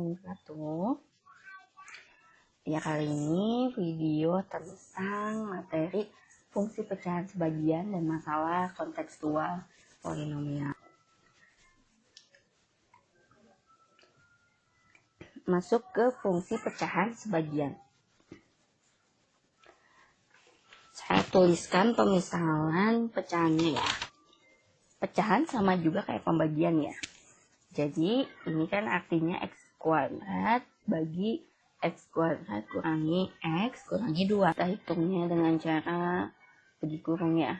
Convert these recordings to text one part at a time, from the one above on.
wabarakatuh. Ya, kali ini video tentang materi fungsi pecahan sebagian dan masalah kontekstual polinomial. Masuk ke fungsi pecahan sebagian. Saya tuliskan pemisalan pecahannya ya. Pecahan sama juga kayak pembagian ya. Jadi ini kan artinya x kuadrat bagi x kuadrat kurangi x kurangi 2. Kita hitungnya dengan cara bagi kurung ya.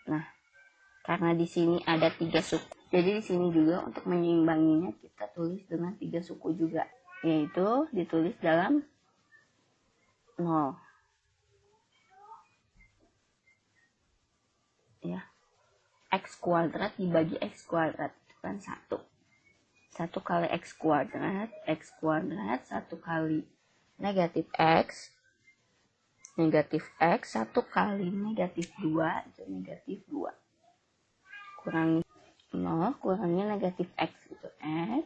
Nah, karena di sini ada 3 suku, jadi di sini juga untuk menyeimbanginya kita tulis dengan 3 suku juga, yaitu ditulis dalam 0 ya. X kuadrat dibagi x kuadrat itu kan 1 kali x kuadrat 1 kali negatif x 1 kali negatif 2 itu negatif 2 kurangi 0 kurangi negatif x itu x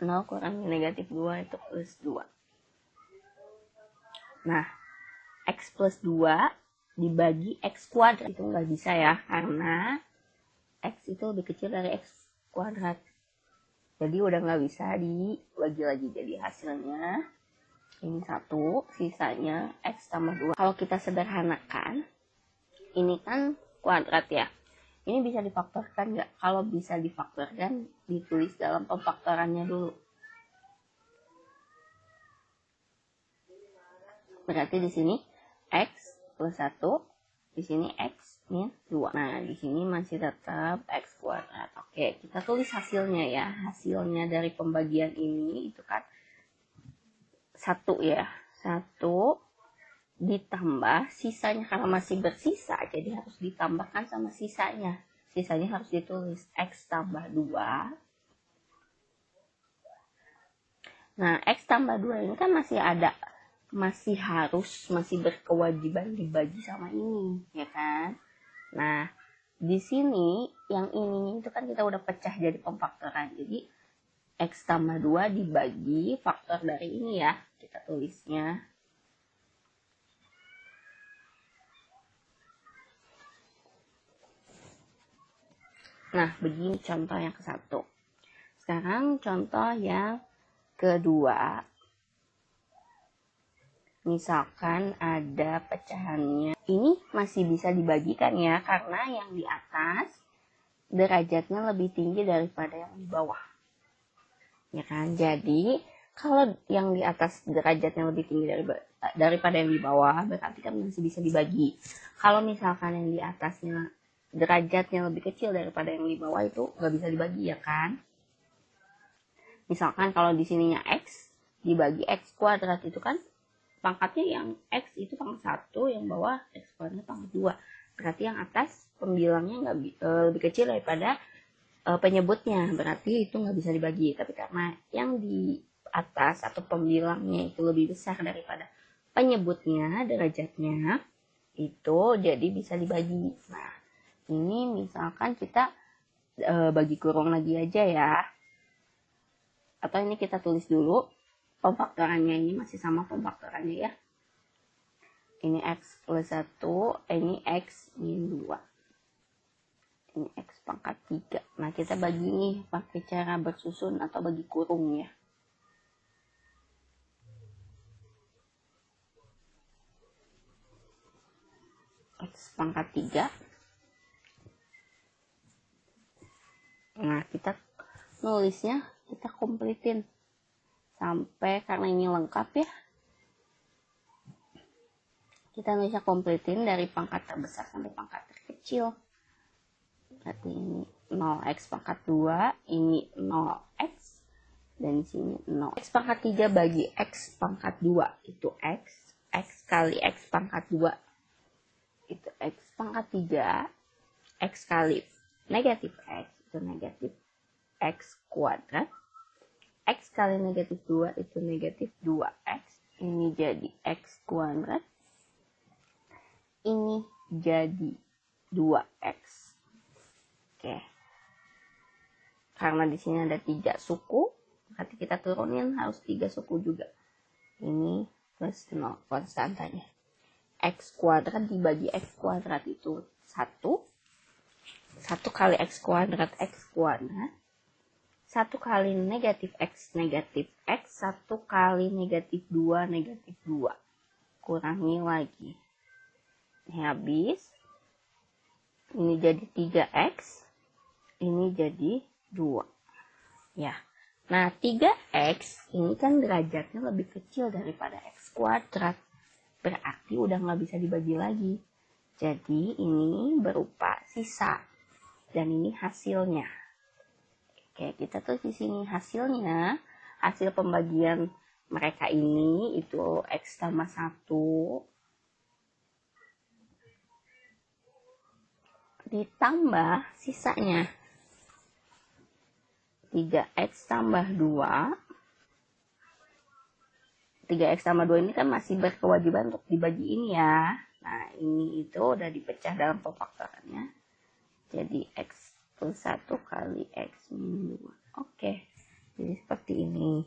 0 kurangi negatif 2 itu plus 2. Nah, x plus 2 dibagi x kuadrat itu nggak bisa ya, karena x itu lebih kecil dari x kuadrat. Jadi udah nggak bisa dibagi lagi. Jadi hasilnya ini 1, sisanya x tambah 2. Kalau kita sederhanakan, ini kan kuadrat ya. Ini bisa difaktorkan nggak? Kalau bisa difaktorkan, ditulis dalam pemfaktorannya dulu. Berarti di sini x plus 1, di sini x minus 2. Nah, di sini masih tetap x kuadrat. Oke, kita tulis hasilnya ya. Hasilnya dari pembagian ini itu kan 1 ya. 1 ditambah sisanya, karena masih bersisa, jadi harus ditambahkan sama sisanya. Sisanya harus ditulis x tambah 2. Nah, x tambah 2 ini kan masih ada, masih berkewajiban dibagi sama ini, ya kan? Nah, di sini yang ini itu kan kita udah pecah jadi pemfaktoran. Jadi x tambah 2 dibagi faktor dari ini ya. Kita tulisnya nah, begini contoh yang ke-1. Sekarang contoh yang kedua. Misalkan ada pecahannya. Ini masih bisa dibagikan ya, karena yang di atas derajatnya lebih tinggi daripada yang di bawah. Ya kan? Jadi, kalau yang di atas derajatnya lebih tinggi daripada yang di bawah, berarti kan masih bisa dibagi. Kalau misalkan yang di atasnya derajatnya lebih kecil daripada yang di bawah, itu nggak bisa dibagi ya kan? Misalkan kalau di sininya x dibagi x kuadrat, itu kan pangkatnya yang x itu pangkat 1, yang bawah x kuadratnya pangkat 2. Berarti yang atas pembilangnya lebih kecil daripada penyebutnya, berarti itu nggak bisa dibagi. Tapi karena yang di atas atau pembilangnya itu lebih besar daripada penyebutnya, derajatnya, itu jadi bisa dibagi. Nah, ini misalkan kita bagi kurung lagi aja ya. Atau ini kita tulis dulu pemfaktorannya, ini masih sama pemfaktorannya ya. Ini x plus 1, ini x min 2. Ini x pangkat 3. Nah, kita bagi nih pakai cara bersusun atau bagi kurung ya. X pangkat 3. Nah, kita nulisnya, kita kompletin sampai, karena ini lengkap ya, kita nulisnya kompletin dari pangkat terbesar sampai pangkat terkecil. Berarti ini 0x pangkat 2, ini 0x, dan di sini 0. X pangkat 3 bagi x pangkat 2 itu x. X kali x pangkat 2 itu x pangkat 3. X kali negatif x itu negatif x kuadrat. X kali negatif 2 itu negatif 2x. Ini jadi x kuadrat. Ini jadi 2x. Oke. Karena di sini ada 3 suku, berarti kita turunin harus 3 suku juga. Ini plus 0 konstantanya. X kuadrat dibagi X kuadrat itu 1. 1 kali X kuadrat X kuadrat. 1 kali negatif X, 1 kali negatif 2, 2. Kurangi lagi. Ini habis. Ini jadi 3X. Ini jadi 2. Ya. Nah, 3X ini kan derajatnya lebih kecil daripada X kuadrat. Berarti udah nggak bisa dibagi lagi. Jadi ini berupa sisa. Dan ini hasilnya. Oke, kita tulis di sini hasilnya. Hasil pembagian mereka ini itu X tambah 1 ditambah sisanya 3X tambah 2. 3X tambah 2 ini kan masih berkewajiban untuk dibagi ini ya. Nah, ini itu udah dipecah dalam pemfaktorannya. Jadi X plus 1 kali X min 2. Oke, jadi seperti ini.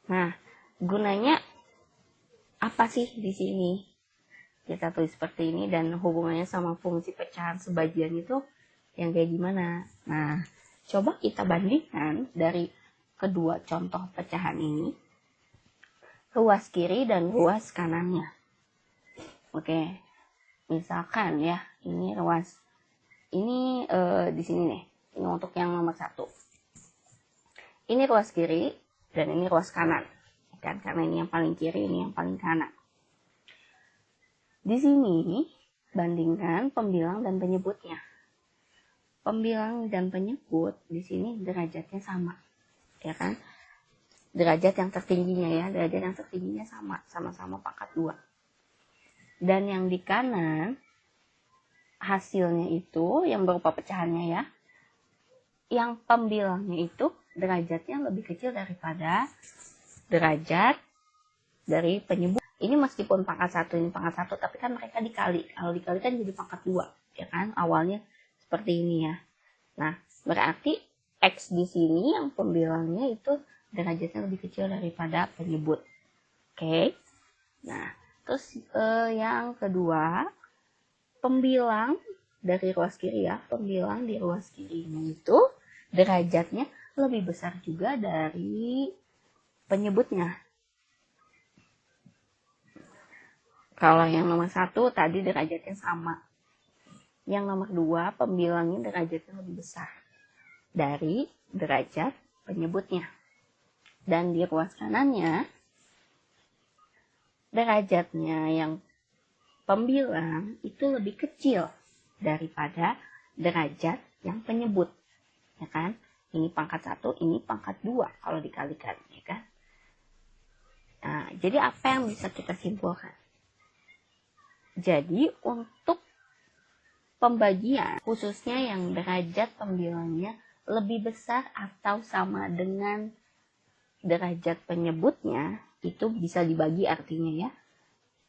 Nah, gunanya apa sih di sini? Kita tulis seperti ini dan hubungannya sama fungsi pecahan sebagian itu yang kayak gimana? Nah, coba kita bandingkan dari kedua contoh pecahan ini, ruas kiri dan ruas kanannya. Oke, misalkan ya, ini ruas, ini di sini nih, ini untuk yang nomor 1. Ini ruas kiri dan ini ruas kanan, kan? Karena ini yang paling kiri, ini yang paling kanan. Di sini bandingkan pembilang dan penyebutnya. Pembilang dan penyebut di sini derajatnya sama. Ya kan, derajat yang tertingginya ya, derajat yang tertingginya sama-sama pangkat 2. Dan yang di kanan hasilnya itu yang berupa pecahannya ya, yang pembilangnya itu derajatnya lebih kecil daripada derajat dari penyebut. Ini meskipun pangkat 1 ini pangkat 1, tapi kan mereka dikali. Kalau dikali kan jadi pangkat 2, ya kan? Awalnya seperti ini ya. Nah, berarti X di sini yang pembilangnya itu derajatnya lebih kecil daripada penyebut. Oke. Nah, terus yang kedua, pembilang dari ruas kiri ya, pembilang di ruas kirinya itu derajatnya lebih besar juga dari penyebutnya. Kalau yang nomor 1 tadi derajatnya sama. Yang nomor 2 pembilangnya derajatnya lebih besar dari derajat penyebutnya. Dan di ruas kanannya derajatnya yang pembilang itu lebih kecil daripada derajat yang penyebut, ya kan? Ini pangkat 1, ini pangkat 2 kalau dikalikan, ya kan? Nah, jadi apa yang bisa kita simpulkan? Jadi untuk pembagian khususnya yang derajat pembilangnya lebih besar atau sama dengan derajat penyebutnya, itu bisa dibagi artinya ya.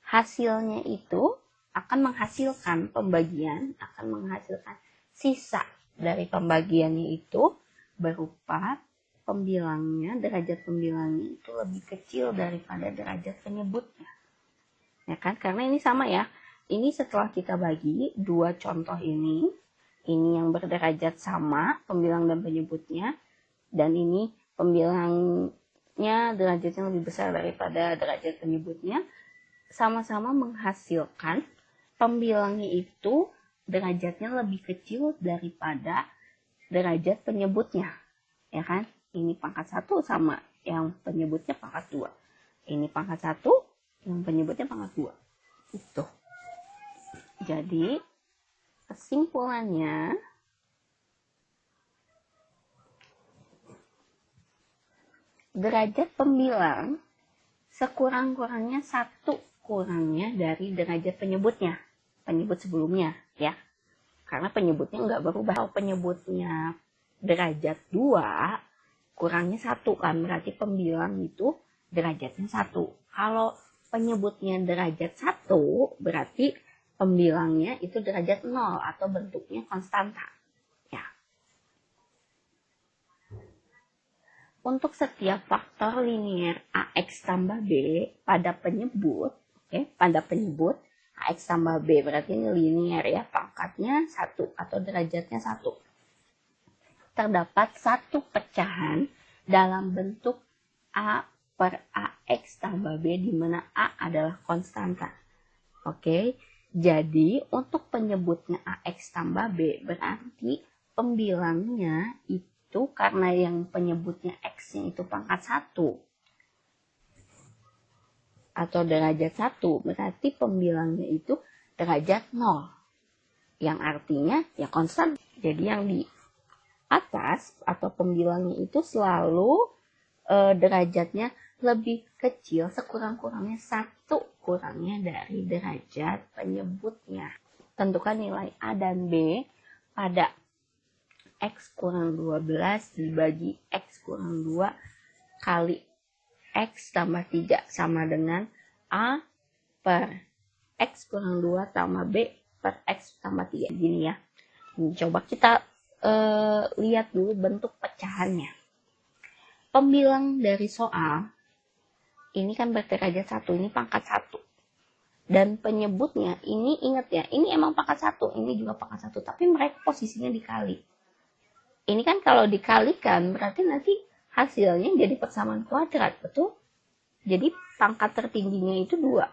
Hasilnya itu akan menghasilkan pembagian, akan menghasilkan sisa dari pembagiannya itu berupa pembilangnya, derajat pembilangnya itu lebih kecil daripada derajat penyebutnya. Ya kan? Karena ini sama ya. Ini setelah kita bagi dua contoh ini yang berderajat sama pembilang dan penyebutnya, dan ini pembilangnya derajatnya lebih besar daripada derajat penyebutnya, sama-sama menghasilkan pembilangnya itu derajatnya lebih kecil daripada derajat penyebutnya, ya kan? Ini pangkat 1 sama yang penyebutnya pangkat 2. Ini pangkat 1, yang penyebutnya pangkat 2. Itu. Jadi, kesimpulannya, derajat pembilang sekurang-kurangnya 1 kurangnya dari derajat penyebutnya. Penyebut sebelumnya, ya. Karena penyebutnya nggak berubah. Kalau penyebutnya derajat 2, kurangnya 1 kan. Berarti pembilang itu derajatnya 1. Kalau penyebutnya derajat 1, berarti pembilangnya itu derajat 0 atau bentuknya konstanta. Ya. Untuk setiap faktor linier AX tambah B pada penyebut, pada penyebut AX tambah B berarti ini linier ya, pangkatnya 1 atau derajatnya 1. Terdapat satu pecahan dalam bentuk A per AX tambah B di mana A adalah konstanta. Jadi untuk penyebutnya AX tambah B berarti pembilangnya itu karena yang penyebutnya X-nya itu pangkat 1 atau derajat 1, berarti pembilangnya itu derajat 0. Yang artinya ya konstan. Jadi yang di atas atau pembilangnya itu selalu derajatnya lebih kecil, sekurang-kurangnya 1 kurangnya dari derajat penyebutnya. Tentukan nilai A dan B pada X kurang 12 dibagi X kurang 2 kali X tambah 3 sama dengan A per X kurang 2 tambah B per X tambah 3. Gini ya. Coba kita lihat dulu bentuk pecahannya. Pembilang dari soal, ini kan berderajat 1, ini pangkat 1. Dan penyebutnya, ini ingat ya, ini emang pangkat 1, ini juga pangkat 1, tapi mereka posisinya dikali. Ini kan kalau dikalikan berarti nanti hasilnya jadi persamaan kuadrat, betul? Jadi pangkat tertingginya itu 2.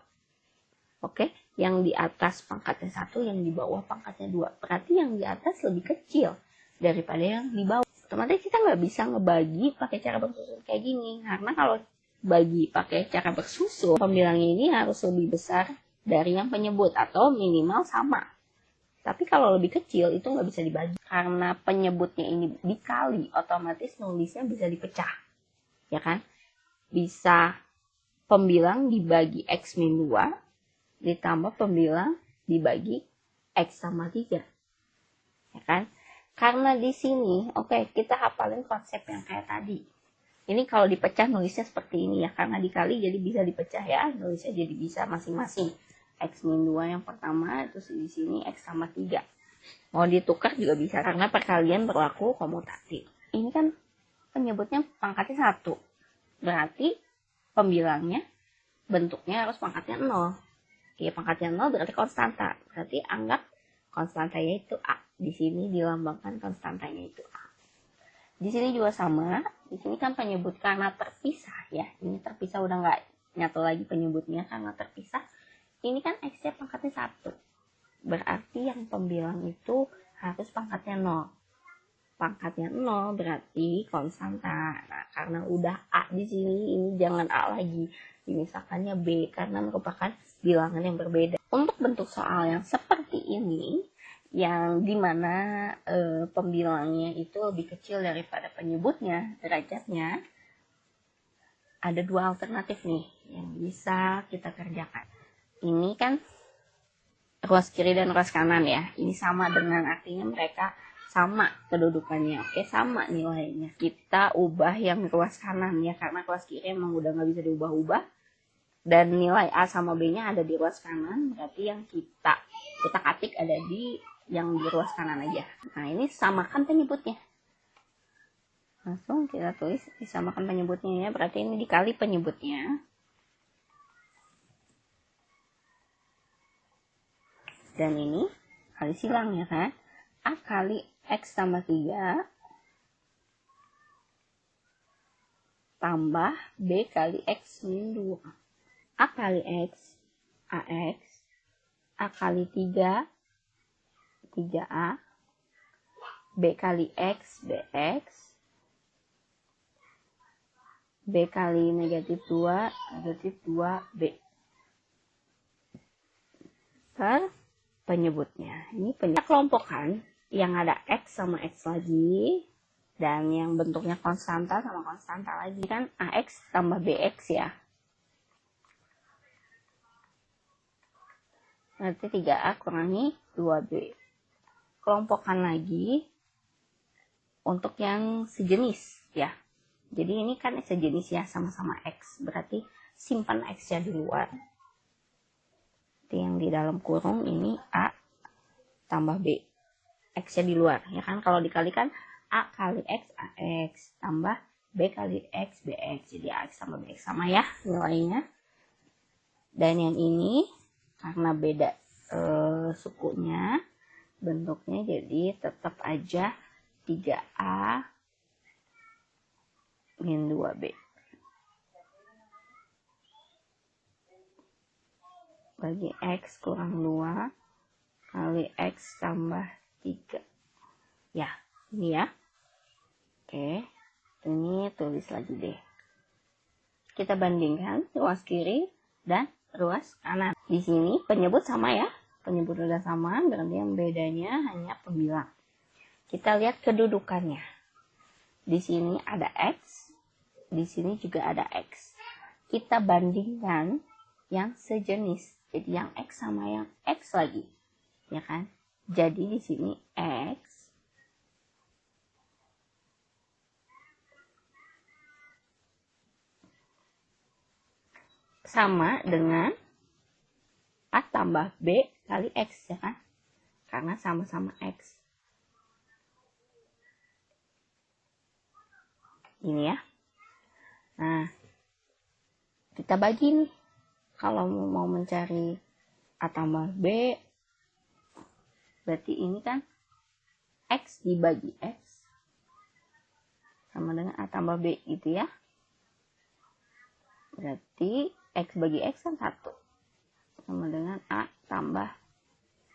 Yang di atas pangkatnya 1, yang di bawah pangkatnya 2. Berarti yang di atas lebih kecil daripada yang di bawah. Otomatis kita nggak bisa ngebagi pakai cara bersusun kayak gini. Karena kalau bagi pakai cara bersusun, pembilangnya ini harus lebih besar dari yang penyebut atau minimal sama. Tapi kalau lebih kecil itu nggak bisa dibagi. Karena penyebutnya ini dikali, otomatis nulisnya bisa dipecah. Ya kan? Bisa pembilang dibagi X min 2, ditambah pembilang dibagi X sama 3. Ya kan? Karena di sini, kita hafalin konsep yang kayak tadi. Ini kalau dipecah nulisnya seperti ini ya. Karena dikali jadi bisa dipecah ya. Nulisnya jadi bisa masing-masing. X min 2 yang pertama, terus di sini X sama 3. Mau ditukar juga bisa karena perkalian berlaku komutatif. Ini kan penyebutnya pangkatnya 1. Berarti pembilangnya bentuknya harus pangkatnya 0. Pangkatnya 0 berarti konstanta. Berarti anggap konstantanya itu A. Di sini dilambangkan konstantanya itu A. Di sini juga sama. Di sini kan penyebut karena terpisah ya. Ini terpisah udah nggak nyatu lagi penyebutnya karena terpisah. Ini kan X-nya pangkatnya 1. Berarti yang pembilang itu harus pangkatnya 0. Pangkatnya 0 berarti konstanta. Nah, karena udah A di sini, ini jangan A lagi. Dimisalkannya B karena merupakan bilangan yang berbeda. Untuk bentuk soal yang seperti ini, yang dimana pembilangnya itu lebih kecil daripada penyebutnya, derajatnya, ada 2 alternatif nih yang bisa kita kerjakan. Ini kan ruas kiri dan ruas kanan ya. Ini sama dengan artinya mereka sama kedudukannya. Sama nilainya. Kita ubah yang ruas kanan ya. Karena ruas kiri emang udah nggak bisa diubah-ubah. Dan nilai A sama B-nya ada di ruas kanan. Berarti yang kita ketik ada di yang di ruas kanan aja. Nah ini samakan penyebutnya. Langsung kita tulis disamakan penyebutnya ya. Berarti ini dikali penyebutnya. Dan ini kali silang ya kan. A kali X tambah 3 tambah B kali X min 2. A kali X, AX. A kali 3, 3A. B kali X, BX. B kali negatif 2, negatif 2B. Per penyebutnya. Ini kelompokkan yang ada X sama X lagi. Dan yang bentuknya konstanta sama konstanta lagi. Kan AX tambah BX ya. Berarti 3A kurangi 2B. Kelompokkan lagi untuk yang sejenis ya. Jadi ini kan sejenis ya, sama-sama X. Berarti simpan X-nya di luar. Yang di dalam kurung ini A tambah B. X-nya di luar. Ya kan kalau dikalikan A kali X, AX. Tambah B kali X, BX. Jadi AX tambah BX sama ya nilainya. Dan yang ini karena beda sukunya, bentuknya, jadi tetap aja 3A min 2B. Bagi X kurang 2 kali X tambah 3. Ya, ini ya. Oke, ini tulis lagi deh. Kita bandingkan ruas kiri dan ruas kanan. Di sini penyebut sama ya. Penyebut udah sama, berarti yang bedanya hanya pembilang. Kita lihat kedudukannya. Di sini ada X, di sini juga ada X. Kita bandingkan yang sejenis. Jadi yang X sama yang X lagi. Ya kan? Jadi di sini X sama dengan A tambah B kali X, ya kan? Karena sama-sama X. Ini ya. Nah, kita bagi nih. Kalau mau mencari A tambah B, berarti ini kan X dibagi X sama dengan A tambah B gitu ya. Berarti X bagi X kan 1. Sama dengan A tambah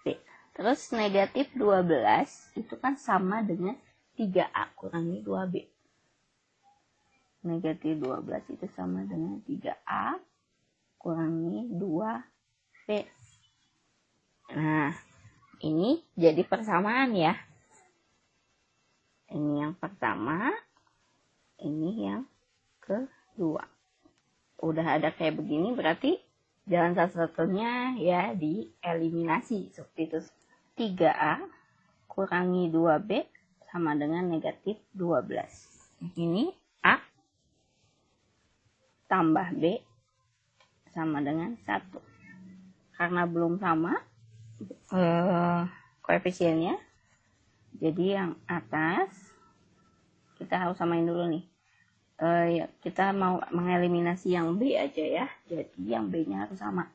B. Terus negatif 12 itu kan sama dengan 3A kurangi 2B. Negatif 12 itu sama dengan 3A kurangi 2B. Nah, ini jadi persamaan ya. Ini yang pertama, ini yang kedua. Udah ada kayak begini, berarti jalan satu-satunya ya dieliminasi. Substitusi 3A kurangi 2B sama dengan negatif 12. Ini A tambah B sama dengan 1. Karena belum sama koefisiennya, jadi yang atas kita harus samain dulu nih. Ya, kita mau mengeliminasi yang B aja ya. Jadi yang B-nya harus sama.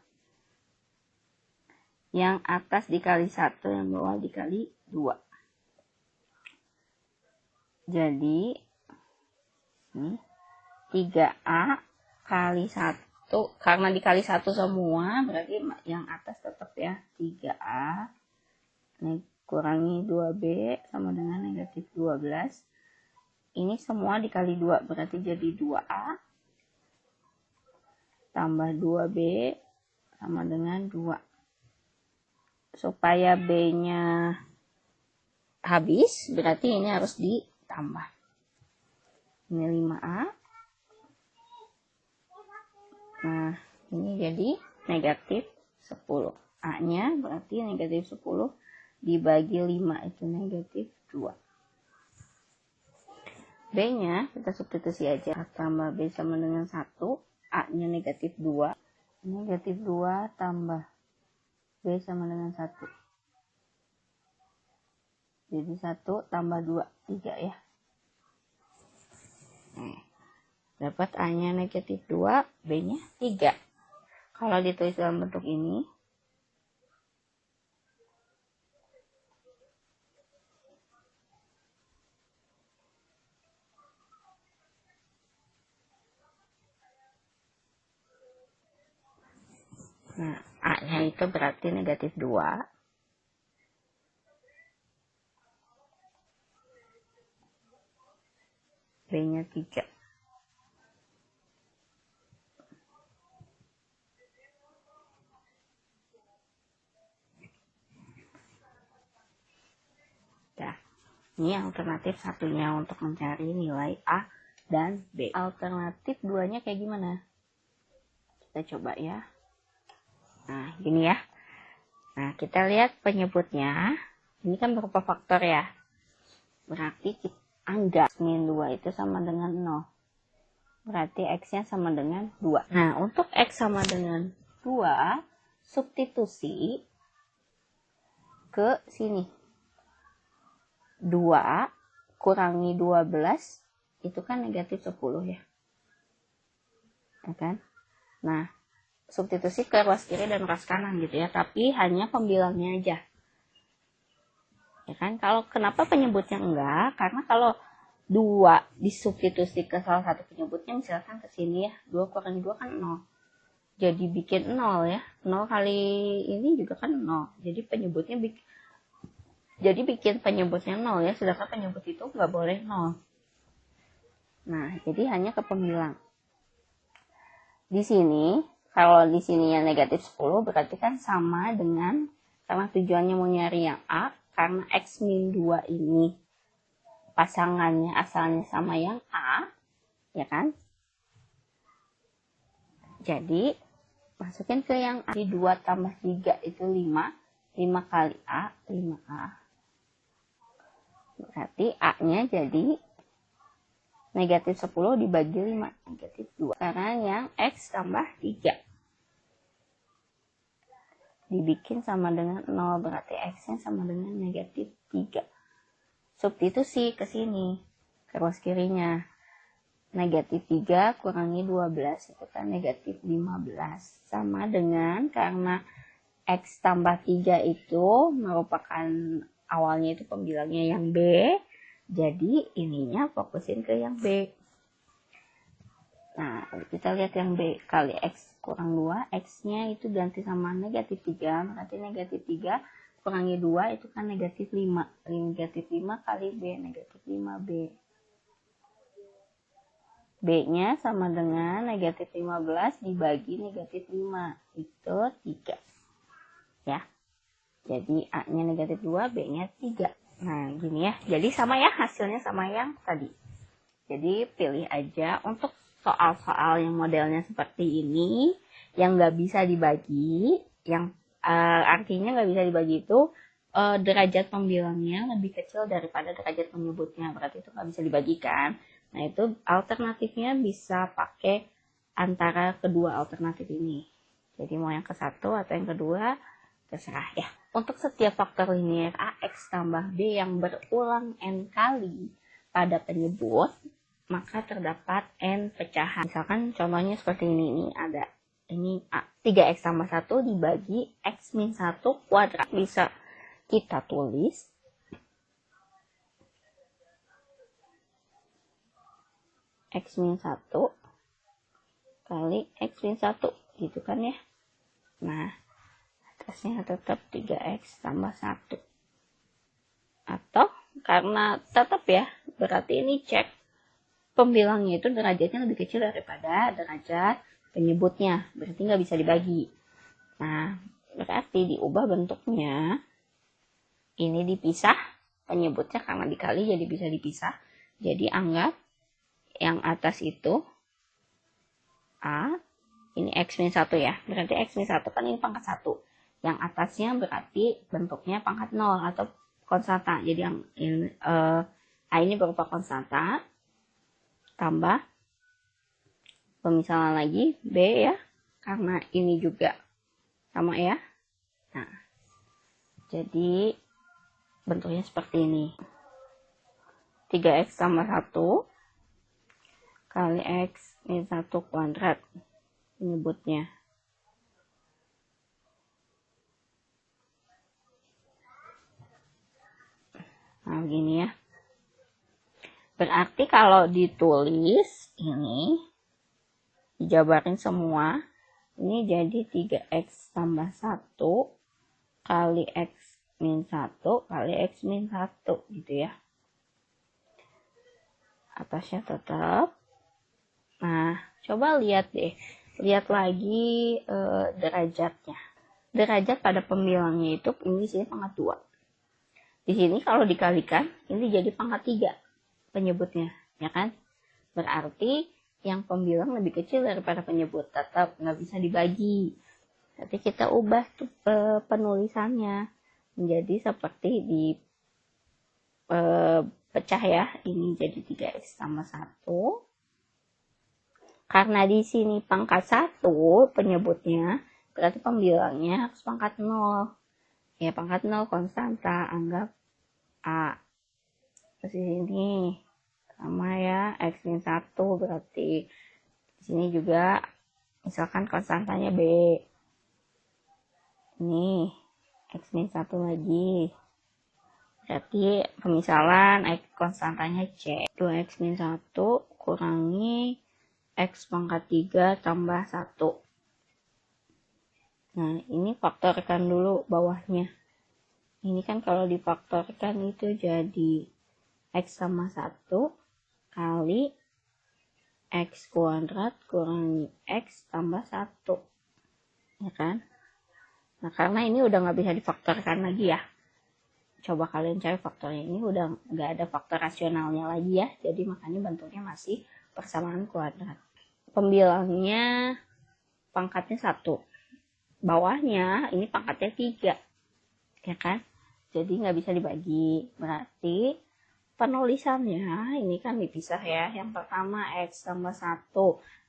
Yang atas dikali 1, yang bawah dikali 2. Jadi ini 3A kali 1. Karena dikali 1 semua, berarti yang atas tetap ya 3A kurangi 2B sama dengan negatif 12. Ini semua dikali 2, berarti jadi 2A tambah 2B sama dengan 2. Supaya B-nya habis, berarti ini harus ditambah. Ini 5A. Nah, ini jadi negatif 10. A-nya berarti negatif 10 dibagi 5 itu negatif 2. B-nya kita substitusi aja. A tambah B sama dengan 1. A-nya negatif 2. Negatif 2 tambah B sama dengan 1. Jadi 1 tambah 2, 3 ya. Dapat A-nya negatif 2, B-nya 3. Kalau ditulis dalam bentuk ini, nah, A-nya itu berarti negatif 2. B-nya 3. Nah, ini alternatif satunya untuk mencari nilai A dan B. Alternatif 2-nya kayak gimana? Kita coba ya. Nah, gini ya. Nah, kita lihat penyebutnya. Ini kan berupa faktor ya. Berarti kita anggap min 2 itu sama dengan 0. Berarti X-nya sama dengan 2. Nah, untuk X sama dengan 2, substitusi ke sini. 2 kurangi 12 itu kan negatif 10 ya. Ya kan? Nah, substitusi ke ruas kiri dan ruas kanan gitu ya, tapi hanya pembilangnya aja. Ya kan? Kalau kenapa penyebutnya enggak? Karena kalau 2 disubstitusi ke salah satu penyebutnya, misalkan ke sini ya, 2 kurangi 2 kan 0. Jadi bikin 0 ya. 0 kali ini juga kan 0. Jadi bikin penyebutnya 0 ya, sedangkan penyebut itu nggak boleh 0. Nah, jadi hanya ke pembilang. Di sini, kalau di sini yang negatif 10, berarti kan sama dengan, karena tujuannya mau nyari yang A, karena X min 2 ini pasangannya asalnya sama yang A, ya kan? Jadi, masukin ke yang A, 2 tambah 3 itu 5. 5 kali A, 5A. Berarti A-nya jadi negatif 10 dibagi 5, negatif 2. Sekarang yang X tambah 3. Dibikin sama dengan 0, berarti X-nya sama dengan negatif 3. Substitusi ke sini, ke ruas kirinya. Negatif 3 kurangi 12, itu kan negatif 15. Sama dengan, karena X tambah 3 itu merupakan awalnya itu pembilangnya yang B, jadi ininya fokusin ke yang B. Nah, kita lihat yang B, kali X kurang 2, X-nya itu ganti sama negatif 3, berarti negatif 3 kurangi 2 itu kan negatif 5. Negatif 5 kali B, negatif 5B. B-nya sama dengan negatif 15 dibagi negatif 5, itu 3. Ya, jadi A-nya negatif 2, B-nya 3. Nah, gini ya, jadi sama ya, hasilnya sama yang tadi. Jadi pilih aja untuk soal-soal yang modelnya seperti ini, yang nggak bisa dibagi, yang artinya nggak bisa dibagi itu derajat pembilangnya lebih kecil daripada derajat penyebutnya, berarti itu nggak bisa dibagikan. Nah, itu alternatifnya bisa pakai antara kedua alternatif ini. Jadi mau yang ke satu atau yang kedua, terserah ya. Untuk setiap faktor linier AX tambah B yang berulang N kali pada penyebut, maka terdapat N pecahan. Misalkan contohnya seperti ini ada ini 3X tambah 1 dibagi X min 1 kuadrat. Bisa kita tulis X min 1 kali X min 1 gitu kan ya. Nah, atasnya tetap 3X tambah 1. Atau karena tetap ya, berarti ini cek pembilangnya itu derajatnya lebih kecil daripada derajat penyebutnya, berarti nggak bisa dibagi. Nah, berarti diubah bentuknya, ini dipisah penyebutnya karena dikali jadi bisa dipisah. Jadi anggap yang atas itu A, ini X min 1 ya, berarti X min 1 kan ini pangkat 1. Yang atasnya berarti bentuknya pangkat 0 atau konstanta. Jadi yang ini, A ini berupa konstanta, tambah pemisahan lagi B ya, karena ini juga sama ya. Nah, jadi bentuknya seperti ini. 3X tambah 1 kali X min 1 kuadrat penyebutnya. Nah, begini ya. Berarti kalau ditulis ini, dijabarin semua, ini jadi 3X tambah 1 kali X min 1 kali X min 1 gitu ya. Atasnya tetap. Nah, coba lihat deh. Lihat lagi derajatnya. Derajat pada pembilangnya itu, ini sini pangkat 2. Di sini kalau dikalikan, ini jadi pangkat 3 penyebutnya, ya kan? Berarti yang pembilang lebih kecil daripada penyebut, tetap nggak bisa dibagi. Nanti kita ubah tuh penulisannya menjadi seperti di pecah ya. Ini jadi 3X tambah 1. Karena di sini pangkat 1 penyebutnya, berarti pembilangnya harus pangkat 0. Ya, pangkat 0 konstanta, anggap A. Terus di sini sama ya, X min 1 berarti di sini juga misalkan konstantanya B. Ini X min 1 lagi. Berarti pemisalan X konstantanya C. 2X min 1 kurangi X pangkat 3 tambah 1. Nah, ini faktorkan dulu bawahnya. Ini kan kalau difaktorkan itu jadi X sama 1 kali X kuadrat kurangi X tambah 1. Ya kan? Nah, karena ini udah nggak bisa difaktorkan lagi ya. Coba kalian cari faktornya. Ini udah nggak ada faktor rasionalnya lagi ya. Jadi makanya bentuknya masih persamaan kuadrat. Pembilangnya pangkatnya 1. Bawahnya ini pangkatnya 3. Ya kan? Jadi nggak bisa dibagi. Berarti penulisannya ini kan dipisah ya. Yang pertama X tambah 1.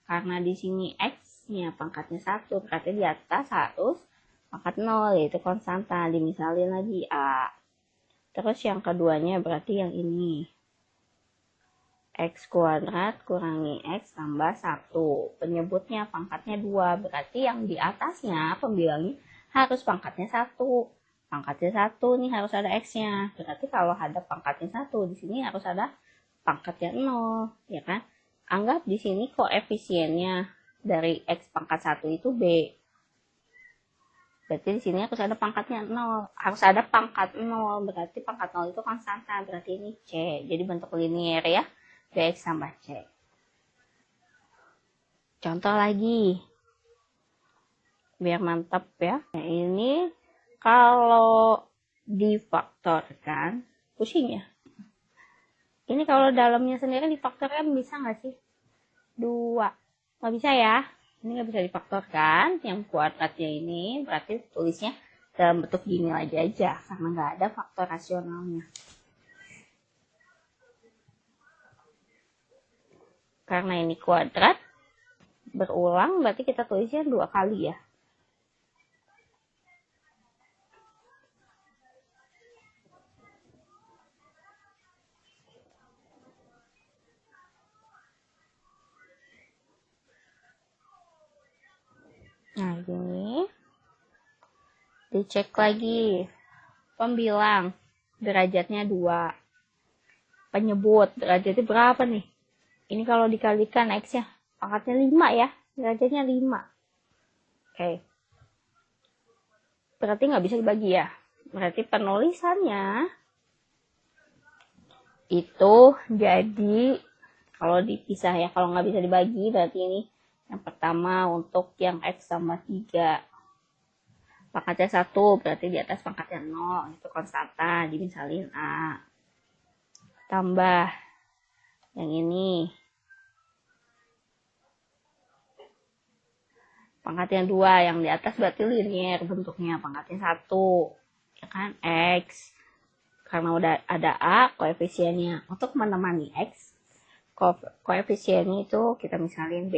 Karena di sini X-nya pangkatnya 1. Berarti di atas harus pangkat 0, yaitu konstanta. Dimisalin lagi A. Terus yang keduanya berarti yang ini. X kuadrat kurangi X tambah 1. Penyebutnya pangkatnya 2. Berarti yang di atasnya pembilangnya harus pangkatnya 1. Pangkatnya 1 nih harus ada X-nya. Berarti kalau ada pangkatnya 1, di sini harus ada pangkatnya 0. Ya kan? Anggap di sini koefisiennya dari X pangkat 1 itu B. Berarti di sini harus ada pangkatnya 0. Harus ada pangkat 0. Berarti pangkat 0 itu konstanta. Berarti ini C. Jadi bentuk linear ya. Bx tambah C. Contoh lagi. Biar mantap ya. Nah, ini kalau difaktorkan, pusing ya. Ini kalau dalamnya sendiri difaktorkan bisa nggak sih? 2. Nggak bisa ya. Ini nggak bisa difaktorkan. Yang kuadratnya ini berarti tulisnya dalam bentuk gini lagi aja. Karena nggak ada faktor rasionalnya. Karena ini kuadrat, berulang berarti kita tulisnya 2 kali ya. Nah, gini. Dicek lagi. Pembilang derajatnya 2. Penyebut derajatnya berapa nih? Ini kalau dikalikan X-nya pangkatnya 5 ya. Derajatnya 5. Oke. Berarti nggak bisa dibagi ya. Berarti penulisannya itu jadi kalau dipisah ya. Kalau nggak bisa dibagi berarti ini yang pertama untuk yang X sama 3. Pangkatnya 1 berarti di atas pangkatnya 0. Itu konstanta. Dimisalin A. Tambah yang ini. Pangkatnya 2, yang di atas berarti linear bentuknya, pangkatnya 1. Ya kan? X. Karena udah ada A, koefisiennya. Untuk menemani X, koefisiennya itu kita misalin B.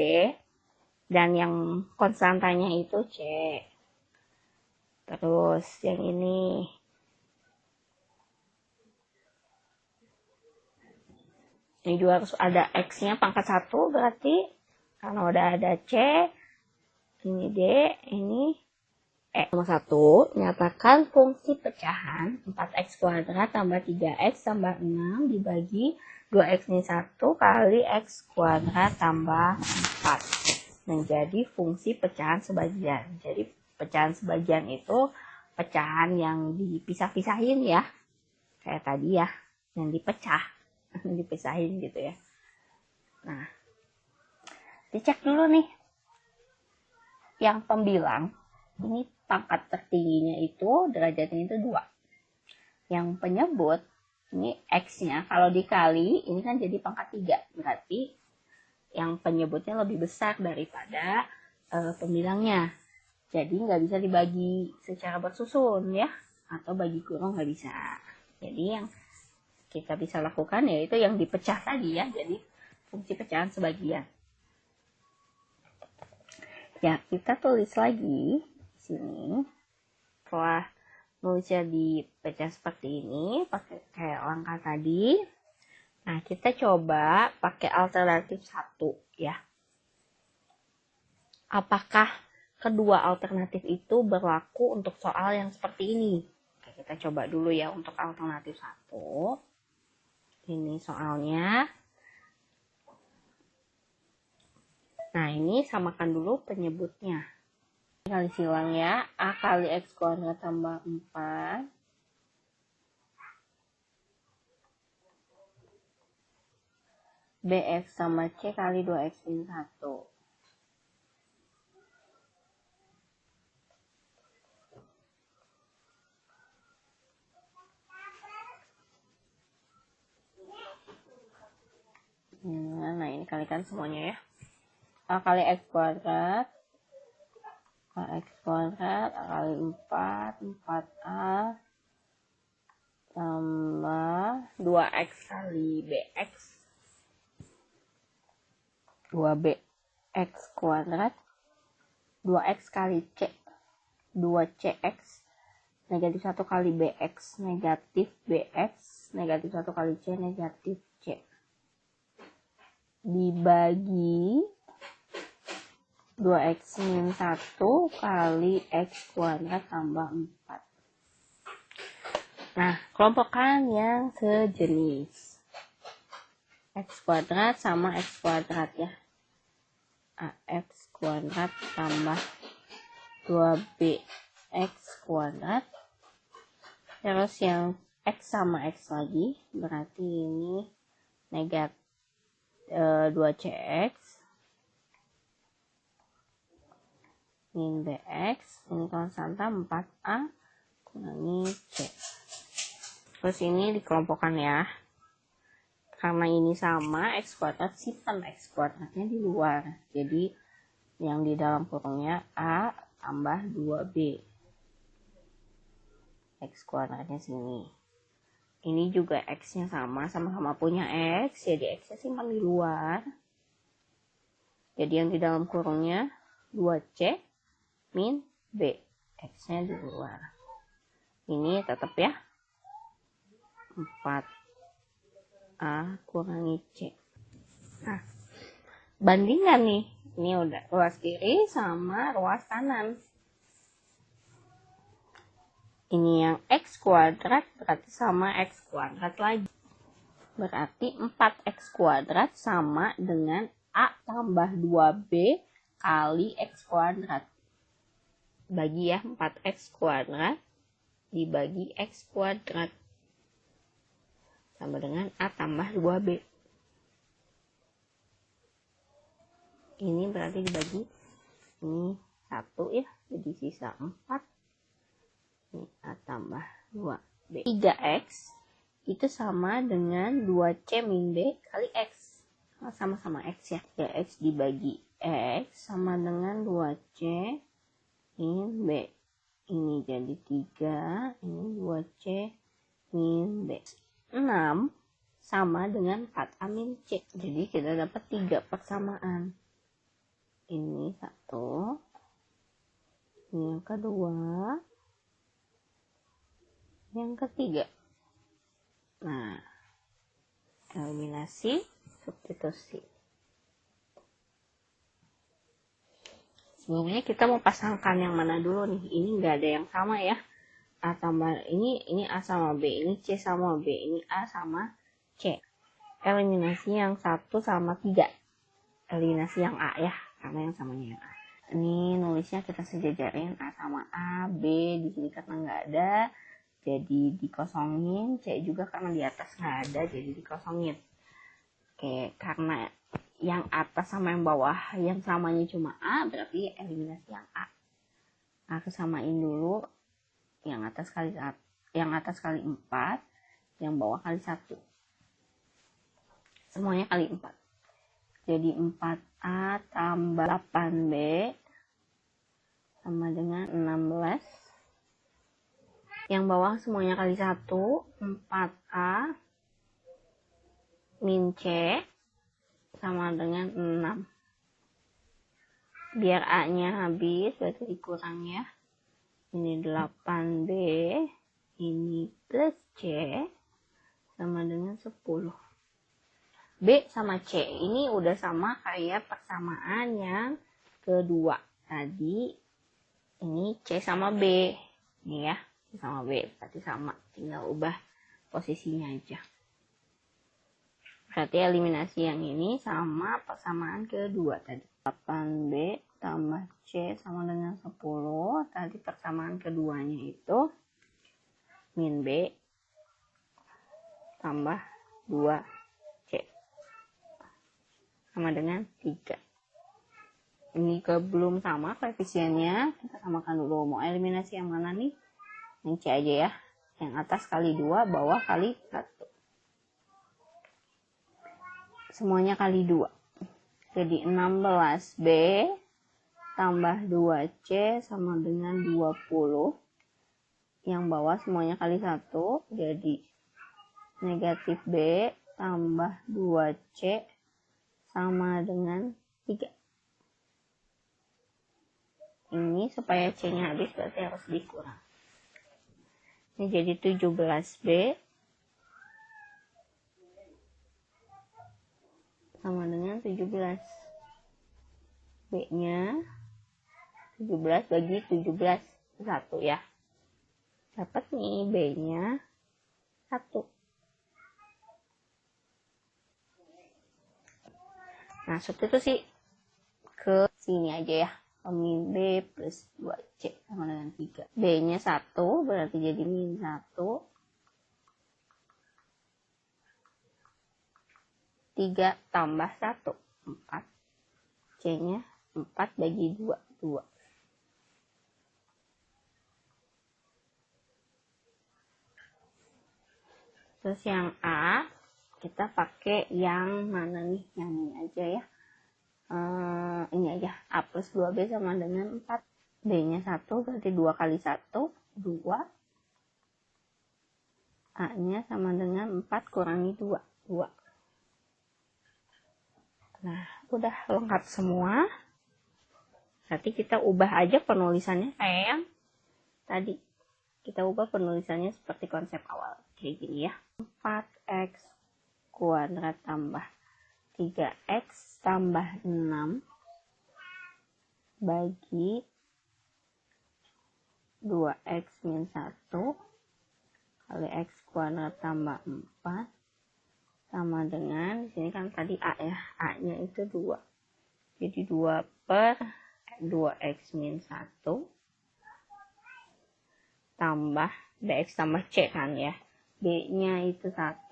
Dan yang konstantanya itu C. Terus yang ini. Ini juga harus ada X-nya pangkat 1 berarti. Karena udah ada C. Ini D, ini E. Nomor 1, nyatakan fungsi pecahan 4x kuadrat tambah 3x tambah 6 dibagi 2x min 1 kali x kuadrat tambah 4 menjadi fungsi pecahan sebagian. Jadi pecahan sebagian itu pecahan yang dipisah-pisahin ya. Kayak tadi ya, yang dipecah, dipisahin gitu ya. Nah, dicek dulu nih. Yang pembilang, ini pangkat tertingginya itu, derajatnya itu 2. Yang penyebut, ini X-nya, kalau dikali, ini kan jadi pangkat 3. Berarti yang penyebutnya lebih besar daripada pembilangnya. Jadi nggak bisa dibagi secara bersusun ya. Atau bagi kurung nggak bisa. Jadi yang kita bisa lakukan yaitu yang dipecah tadi ya. Jadi fungsi pecahan sebagian. Ya, kita tulis lagi di sini. Setelah nulisnya dipecah seperti ini, pakai kayak langkah tadi, Nah, kita coba pakai alternatif 1 ya. Apakah kedua alternatif itu berlaku untuk soal yang seperti ini? Oke, kita coba dulu ya untuk alternatif 1. Ini soalnya. Nah, ini samakan dulu penyebutnya. Kali silang ya, A kali X kuadrat tambah 4 BX sama C kali 2X min 1. Nah, ini kalikan semuanya ya. A kali X kuadrat, AX kuadrat, A kali 4, 4A, tambah 2X kali BX, 2BX kuadrat, 2X kali C, 2CX, negatif 1 kali BX, negatif BX, negatif 1 kali C, negatif C. Dibagi 2X min 1 kali X kuadrat tambah 4. Nah, kelompokkan yang sejenis. X kuadrat sama X kuadrat ya. AX kuadrat tambah 2BX kuadrat. Terus yang X sama X lagi. Berarti ini negatif 2CX. Min BX. Ini konstanta 4A kurangi C. Terus ini dikelompokkan ya. Karena ini sama X kuadrat, simpan X kuadratnya di luar. Jadi yang di dalam kurungnya A tambah 2B. X kuadratnya sini. Ini juga X-nya sama-sama punya X. Jadi X-nya simpan di luar. Jadi yang di dalam kurungnya 2C min B. X-nya di luar. Ini tetap ya. 4A kurangi C. Nah, bandingkan nih. Ini udah ruas kiri sama ruas kanan. Ini yang X kuadrat berarti sama X kuadrat lagi. Berarti 4X kuadrat sama dengan A tambah 2B kali X kuadrat. Bagi ya, 4X kuadrat dibagi X kuadrat. Sama dengan A tambah 2B. Ini berarti dibagi. Ini 1 ya. Jadi sisa 4. Ini A tambah 2B. 3X itu sama dengan 2C min B kali X. Sama-sama X ya. 3X dibagi X sama dengan 2C min B. Ini jadi 3. Ini 2C min B. 6 sama dengan 4A min C. Jadi kita dapat 3 persamaan. Ini 1. Ini yang kedua. Yang ketiga. Nah, eliminasi, substitusi. Sebelumnya kita mau pasangkan yang mana dulu nih. Ini nggak ada yang sama ya. A tambah ini A sama B, ini C sama B, ini A sama C. Eliminasi yang 1 sama 3. Eliminasi yang A ya, karena yang samanya yang A. Ini nulisnya kita sejajarin A sama A, B di sini karena nggak ada, jadi dikosongin. C juga karena di atas nggak ada, jadi dikosongin. Oke, karena yang atas sama yang bawah yang samanya cuma A, berarti eliminasi yang A. Aku samain dulu. Yang atas kali 4, yang bawah kali 1. Semuanya kali 4. Jadi 4A tambah 8B sama dengan 16. Yang bawah semuanya kali 1, 4A min C sama dengan 6. Biar A-nya habis, berarti dikurang ya. Ini 8B, ini plus C, sama dengan 10. B sama C ini udah sama kayak persamaan yang kedua tadi. Ini C sama B nih ya, C sama B berarti sama, tinggal ubah posisinya aja. Berarti eliminasi yang ini sama persamaan kedua tadi. 8B tambah C sama dengan 10. Tadi persamaan keduanya itu min B tambah 2C sama dengan 3. Ini belum sama koefisiennya, kita samakan dulu. Mau eliminasi yang mana nih? Yang C aja ya. Yang atas kali 2, bawah kali 1. Semuanya kali 2. Jadi 16B tambah 2C sama dengan 20. Yang bawah semuanya kali 1. Jadi negatif B tambah 2C sama dengan 3. Ini supaya C-nya habis berarti harus dikurang. Ini jadi 17B sama dengan 17. B-nya 17 bagi 17, 1 ya. Dapat nih B-nya 1. Nah, substitusi ke sini aja ya. Min B plus 2C sama dengan 3. B-nya 1 berarti jadi min 1. 3 tambah 1, 4. C-nya 4 bagi 2, 2. Terus yang A, kita pakai yang mana nih? Yang ini aja ya. Ini aja. A plus 2B sama dengan 4. B-nya 1 berarti 2 kali 1, 2. A-nya sama dengan 4 kurangi 2, 2. Nah, udah lengkap semua. Berarti kita ubah aja penulisannya kayak yang tadi. Kita ubah penulisannya seperti konsep awal. Kayak gini ya. 4x kuadrat tambah 3x tambah 6 bagi 2x min 1 kali x kuadrat tambah 4 sama dengan, sini kan tadi A ya, A-nya itu 2. Jadi 2 per 2x min 1 tambah bx tambah c kan ya. B-nya itu 1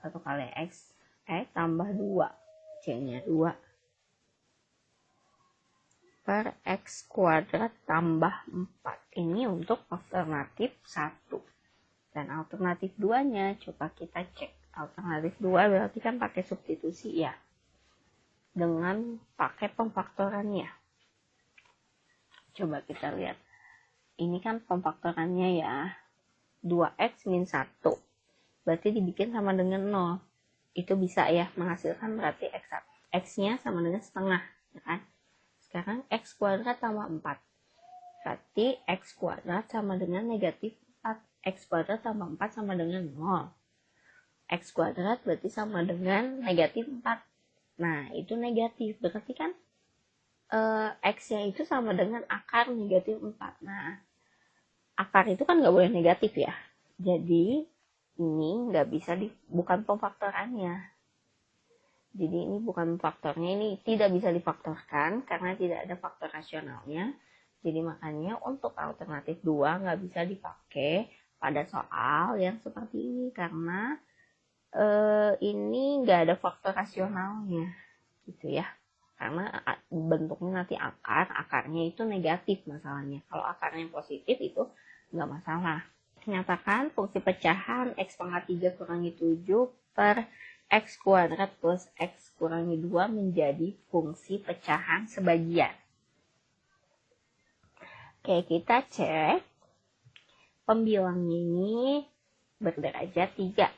kali x tambah 2, C-nya 2 per x kuadrat tambah 4. Ini untuk alternatif 1. Dan alternatif 2-nya coba kita cek. Alternatif 2 berarti kan pakai substitusi ya. Dengan pakai pemfaktorannya. Coba kita lihat. Ini kan pemfaktorannya ya. 2x min 1. Berarti dibikin sama dengan 0. Itu bisa ya menghasilkan berarti x-nya sama dengan setengah. Ya kan? Sekarang x kuadrat tambah 4. Berarti x kuadrat sama dengan negatif 4. X kuadrat tambah 4 sama dengan 0. X kuadrat berarti sama dengan negatif 4. Nah, itu negatif. Berarti kan x-nya itu sama dengan akar negatif 4. Nah, akar itu kan nggak boleh negatif ya. Jadi, ini nggak bisa bukan pemfaktorannya. Jadi, ini bukan faktornya. Ini tidak bisa difaktorkan karena tidak ada faktor rasionalnya. Jadi, makanya untuk alternatif 2 nggak bisa dipakai pada soal yang seperti ini. Karena ini nggak ada faktor rasionalnya. Gitu ya. Karena bentuknya nanti akarnya itu negatif masalahnya. Kalau akarnya positif itu nggak masalah. Nyatakan fungsi pecahan x pangkat 3 kurangi 7 per x kuadrat plus x kurangi 2 menjadi fungsi pecahan sebagian. Oke, kita cek. Pembilangnya ini berderajat 3.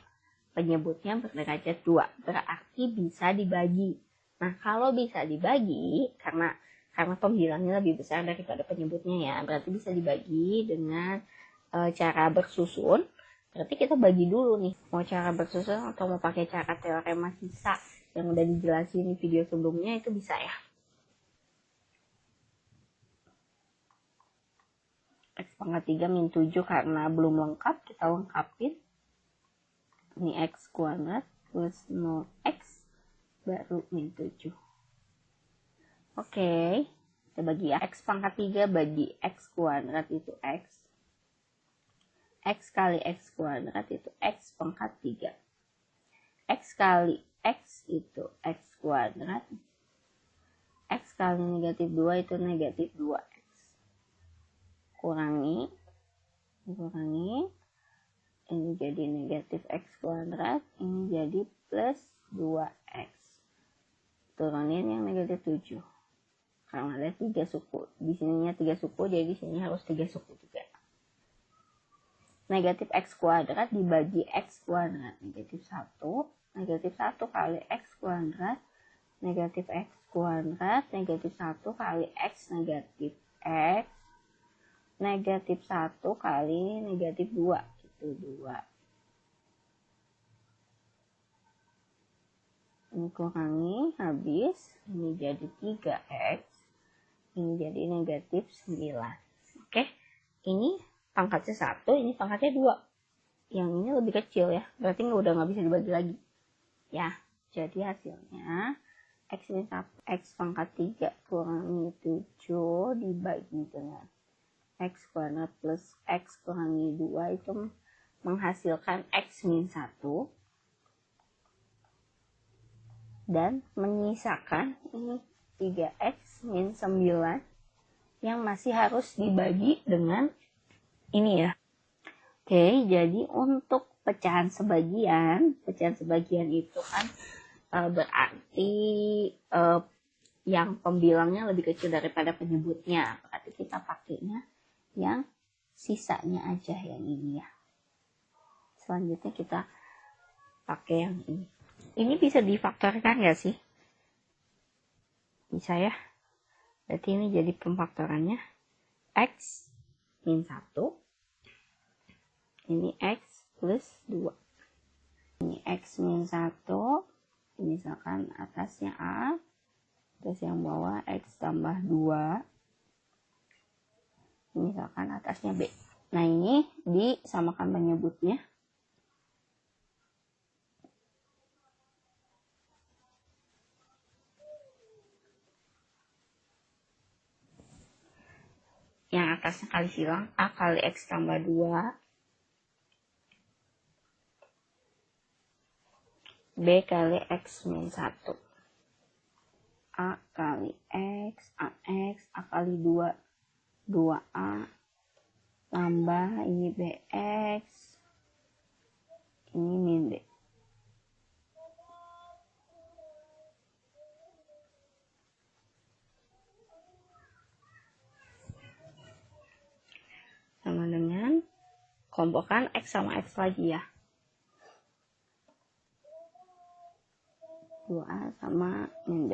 Penyebutnya berderajat 2. Berarti bisa dibagi. Nah, kalau bisa dibagi, karena pembilangnya lebih besar daripada penyebutnya ya, berarti bisa dibagi dengan cara bersusun. Berarti kita bagi dulu nih, mau cara bersusun atau mau pakai cara teorema sisa. yang udah dijelasin di video sebelumnya itu bisa ya. X pangkat 3 min 7 karena belum lengkap, kita lengkapin. Ini X kuadrat plus 0X baru min 7. Oke, kita bagi ya. X pangkat 3 bagi X kuadrat itu X. X kali X kuadrat itu X pangkat 3. X kali X itu X kuadrat. X kali negatif 2 itu negatif 2X. Kurangi. Ini jadi negatif X kuadrat. Ini jadi plus 2X. Turunin yang negatif 7. Karena ada 3 suku. Di sininya 3 suku, jadi di sini harus 3 suku juga. Negatif X kuadrat dibagi X kuadrat. Negatif 1. Negatif 1 kali X kuadrat. Negatif X kuadrat. Negatif 1 kali X negatif X. Negatif 1 kali negatif 2. Itu 2. Ini kurangi, habis. Ini jadi 3X. Ini jadi negatif 9. Oke, ini pangkatnya 1, ini pangkatnya 2. Yang ini lebih kecil ya, berarti udah nggak bisa dibagi lagi. Ya, jadi hasilnya X min 1, X pangkat 3 kurangi 7 dibagi dengan X kuadrat plus X kurangi 2 itu menghasilkan X min 1. Dan menyisakan ini 3X min 9 yang masih harus dibagi dengan ini ya. Oke, jadi untuk pecahan sebagian itu kan berarti yang pembilangnya lebih kecil daripada penyebutnya. Berarti kita pakainya yang sisanya aja yang ini ya. Selanjutnya kita pakai yang ini. Ini bisa difaktorkan nggak sih? Bisa ya. Berarti ini jadi pemfaktorannya X min 1. Ini X plus 2. Ini X min 1. Misalkan atasnya A. Terus yang bawah X tambah 2. Misalkan atasnya B. Nah ini disamakan penyebutnya. Yang atasnya kali silang A kali X tambah 2. B kali X min 1. A kali X, AX, A kali 2, 2A. Tambah ini BX. Ini min B. Sama dengan kelompokan X sama X lagi ya. 2A sama min B.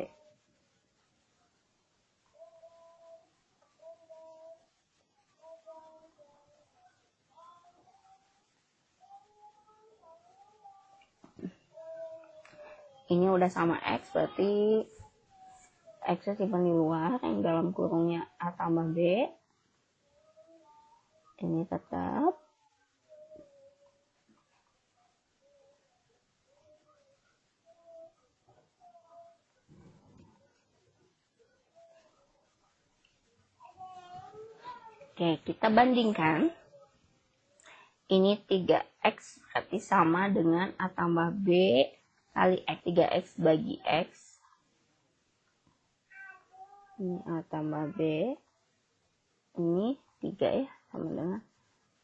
Ini udah sama X, berarti X simpan di luar, yang dalam kurungnya A tambah B. Ini tetap. Oke, kita bandingkan. Ini 3X berarti sama dengan A tambah B kali X. 3X bagi X. Ini A tambah B. Ini 3 ya, sama dengan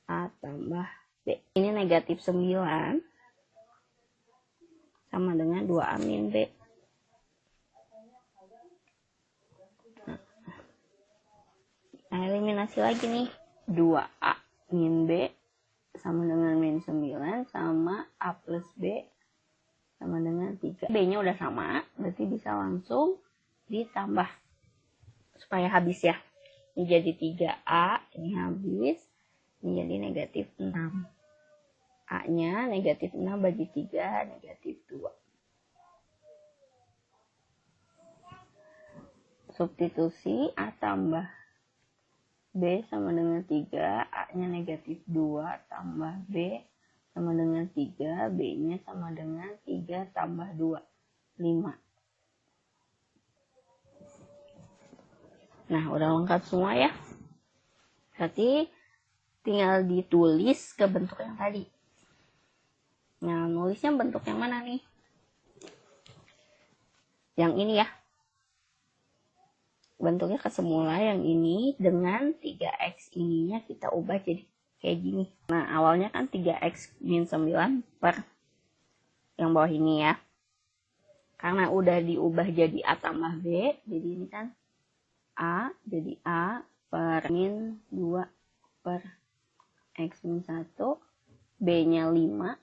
A tambah B. Ini negatif 9. Sama dengan 2A min B. Nah, eliminasi lagi nih. 2A min B sama dengan min 9 sama A plus B sama dengan 3. B-nya udah sama, berarti bisa langsung ditambah supaya habis ya. Ini jadi 3A, ini habis. Ini jadi negatif 6. A-nya negatif 6 bagi 3, negatif 2. Substitusi A tambah B sama dengan 3, A-nya negatif 2 tambah B sama dengan 3, B-nya sama dengan 3 tambah 2, 5. Nah, udah lengkap semua ya. Berarti tinggal ditulis ke bentuk yang tadi. Nah, nulisnya bentuk yang mana nih? Yang ini ya. Bentuknya ke semula yang ini, dengan 3x ininya kita ubah jadi kayak gini. Nah, awalnya kan 3x min 9 per yang bawah ini ya. Karena udah diubah jadi A tambah B, jadi ini kan A, jadi A per min 2 per x min 1, B-nya 5,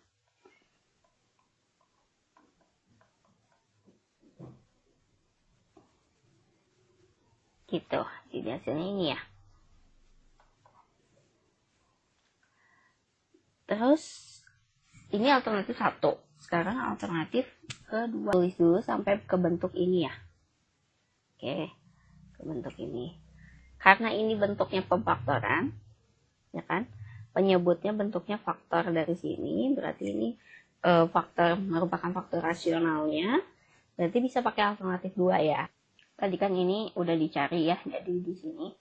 gitu. Jadi hasilnya ini ya. Terus ini alternatif 1. Sekarang alternatif kedua. Tulis dulu sampai ke bentuk ini ya. Oke, ke bentuk ini. Karena ini bentuknya pemfaktoran, ya kan? Penyebutnya bentuknya faktor dari sini, berarti ini faktor merupakan faktor rasionalnya. Berarti bisa pakai alternatif 2 ya. Tadi kan ini udah dicari ya, jadi di sini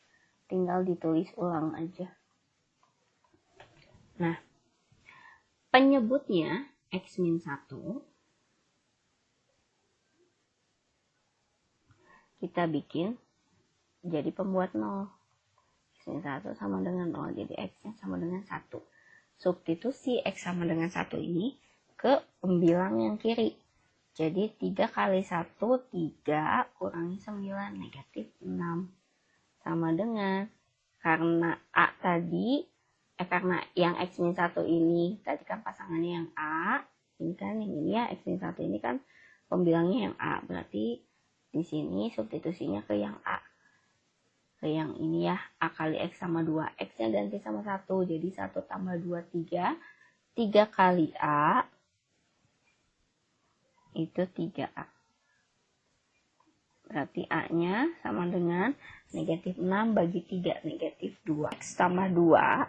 tinggal ditulis ulang aja. Nah, penyebutnya x min 1 kita bikin jadi pembuat 0. X min 1 sama dengan 0, jadi x nya sama dengan 1. Substitusi x sama dengan 1 ini ke pembilang yang kiri. Jadi 3 kali 1, 3 kurangi 9, negatif 6. Sama dengan, karena A tadi, karena yang x min 1 ini, tadi kan pasangannya yang A, ini kan yang ini ya, x min 1 ini kan pembilangnya yang A, berarti di sini substitusinya ke yang A. Ke yang ini ya, A kali x sama 2, x-nya ganti sama 1, jadi 1 tambah 2, 3, 3 kali A, itu 3A. Berarti A-nya sama dengan negatif 6 bagi 3, negatif 2. X tambah 2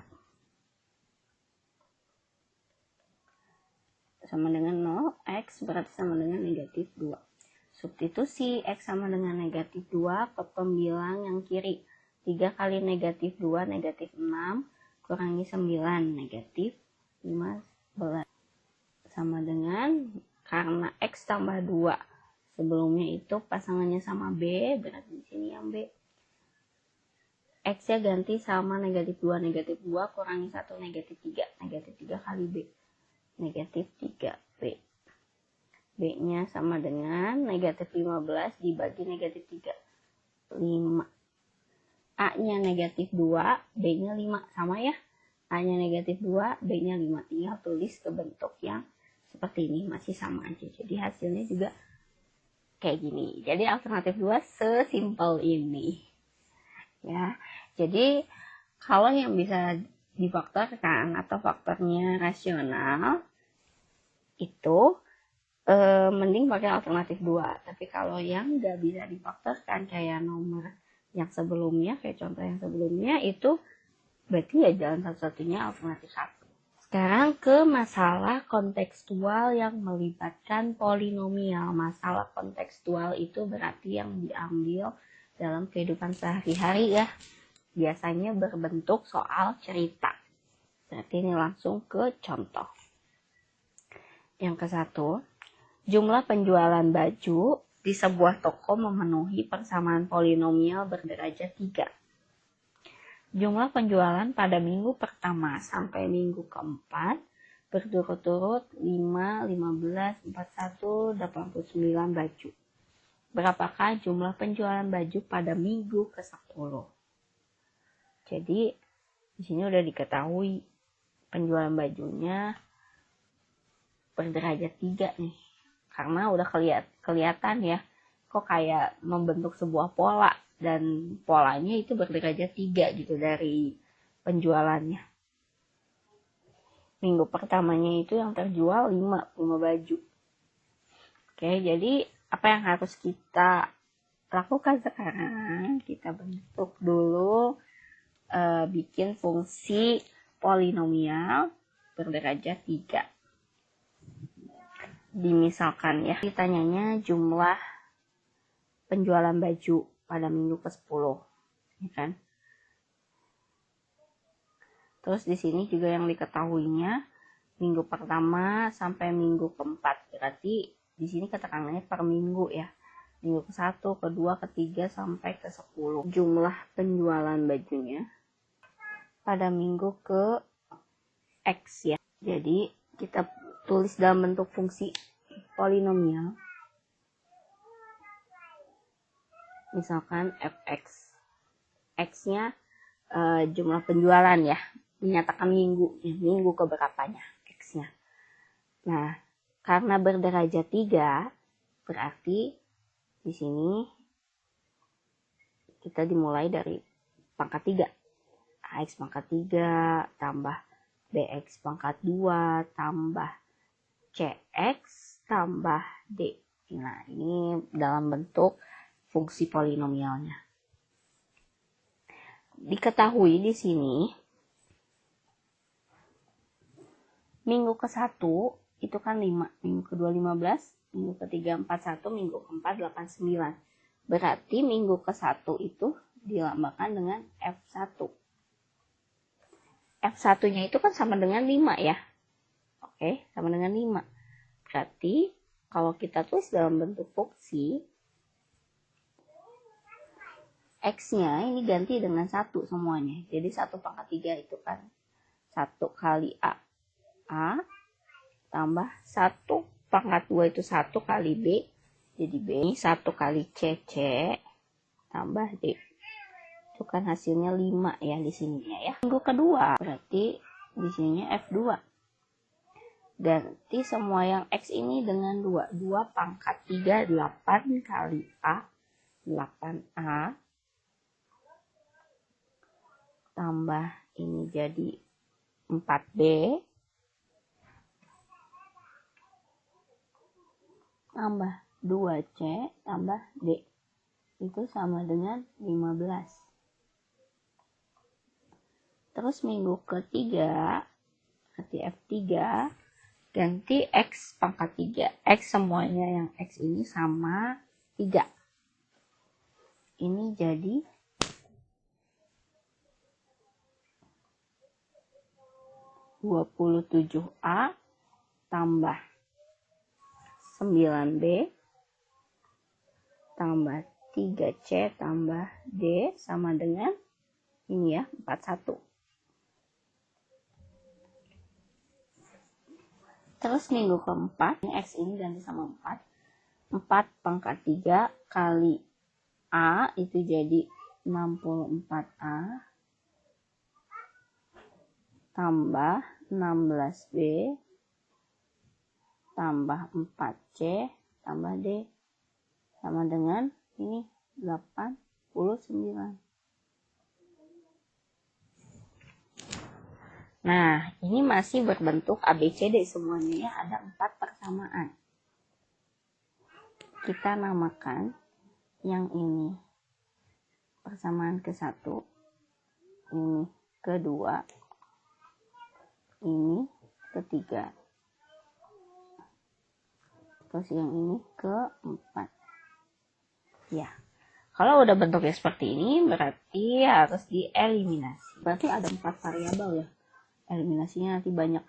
sama dengan 0, X berarti sama dengan negatif 2. Substitusi X sama dengan negatif 2 ke pembilang yang kiri. 3 kali negatif 2, negatif 6, kurangi 9, negatif 15. Sama dengan, karena X tambah 2 sebelumnya itu pasangannya sama B, berarti di sini yang B. X-nya ganti sama negatif 2, negatif 2 kurangi 1, negatif 3, negatif 3 kali B, negatif 3B. B-nya sama dengan negatif 15 dibagi negatif 3, 5. A-nya negatif 2, B-nya 5, sama ya. A-nya negatif 2, B-nya 5, tinggal tulis ke bentuk yang seperti ini, masih sama aja. Jadi hasilnya juga kayak gini. Jadi alternatif 2 sesimpel ini. Ya. Jadi kalau yang bisa difaktorkan atau faktornya rasional itu mending pakai alternatif 2. Tapi kalau yang nggak bisa difaktorkan kayak nomor yang sebelumnya, kayak contoh yang sebelumnya, itu berarti ya jalan satu-satunya alternatif 1. Sekarang ke masalah kontekstual yang melibatkan polinomial. Masalah kontekstual itu berarti yang diambil dalam kehidupan sehari-hari ya. Biasanya berbentuk soal cerita. Berarti ini langsung ke contoh. Yang ke-1, jumlah penjualan baju di sebuah toko memenuhi persamaan polinomial berderajat 3. Jumlah penjualan pada minggu pertama sampai minggu keempat berturut-turut 5, 15, 41, 89 baju. Berapakah jumlah penjualan baju pada minggu ke-10? Jadi di sini udah diketahui penjualan bajunya berderajat 3 nih. Karena udah kelihatan ya, kok kayak membentuk sebuah pola. Dan polanya itu berderajat 3 gitu dari penjualannya. Minggu pertamanya itu yang terjual 5 baju. Oke, jadi apa yang harus kita lakukan sekarang, kita bentuk dulu, bikin fungsi polinomial berderajat 3. Dimisalkan ya, ditanyanya jumlah penjualan baju pada minggu ke-10, ya kan? Terus di sini juga yang diketahuinya minggu pertama sampai minggu ke-4. Berarti di sini keterangannya per minggu ya. Minggu ke-1, ke-2, ke-3 sampai ke-10. Jumlah penjualan bajunya pada minggu ke X ya. Jadi kita tulis dalam bentuk fungsi polinomial. Misalkan fx. X-nya jumlah penjualan ya. Menyatakan minggu keberapanya X-nya. Nah, karena berderajat 3, berarti di sini kita dimulai dari pangkat 3. AX pangkat 3 tambah BX pangkat 2 tambah CX tambah D. Nah, ini dalam bentuk fungsi polinomialnya. Diketahui di sini minggu ke-1 itu kan 5, minggu ke-2 15, minggu ke-3 41, minggu ke-4 89. Berarti minggu ke-1 itu dilambangkan dengan F1. F1-nya itu kan sama dengan 5 ya. Oke, sama dengan 5. Berarti kalau kita tulis dalam bentuk fungsi, X-nya ini ganti dengan 1 semuanya. Jadi 1 pangkat 3 itu kan 1 kali A tambah 1 pangkat 2 itu 1 kali B. Jadi B ini 1 kali C tambah D. Itu kan hasilnya 5 ya di sininya ya. Minggu kedua berarti di sininya F2. Ganti semua yang X ini dengan 2. 2 pangkat 3 8 kali A 8A tambah ini jadi 4B tambah 2C tambah D. Itu sama dengan 15. Terus minggu ketiga, berarti F3, ganti X pangkat 3. X semuanya yang X ini sama 3. Ini jadi 27A tambah 9B tambah 3C tambah D sama dengan ini ya 41. Terus minggu keempat, X ini ganti sama 4. 4 pangkat 3 kali A itu jadi 64A tambah 16B tambah 4C tambah D sama dengan ini 89. Nah, ini masih berbentuk ABCD semuanya ya, ada 4 persamaan. Kita namakan yang ini persamaan ke-1, ini kedua, ini ketiga, terus yang ini keempat. Ya, kalau udah bentuknya seperti ini berarti harus dieliminasi. Berarti ada 4 variabel ya. Eliminasinya nanti banyak.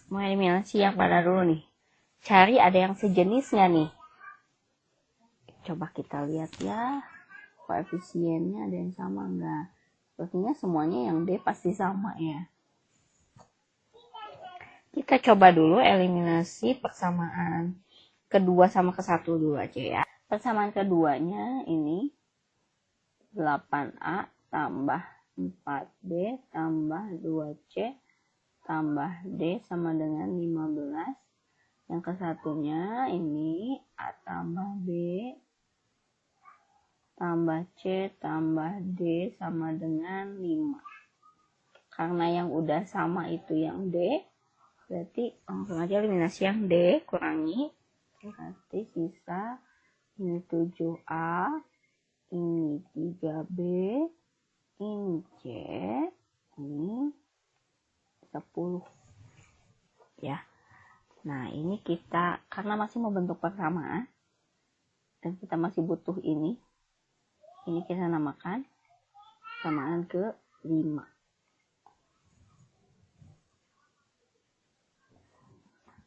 Mau eliminasi yang mana dulu nih? Cari ada yang sejenisnya nih. Coba kita lihat ya. Koefisiennya ada yang sama enggak? Sepertinya semuanya yang D pasti sama ya. Kita coba dulu eliminasi persamaan kedua sama ke-1 dulu aja ya. Persamaan keduanya ini 8A tambah 4B tambah 2C tambah D sama dengan 15. Yang ke-1-nya ini A tambah B tambah C tambah D sama dengan 5. Karena yang udah sama itu yang D, berarti langsung aja eliminasi yang D, kurangi, berarti sisa ini 7A, ini 3B, ini C, ini 10 ya. Nah, ini kita karena masih membentuk persamaan dan kita masih butuh ini kita namakan persamaan ke-5.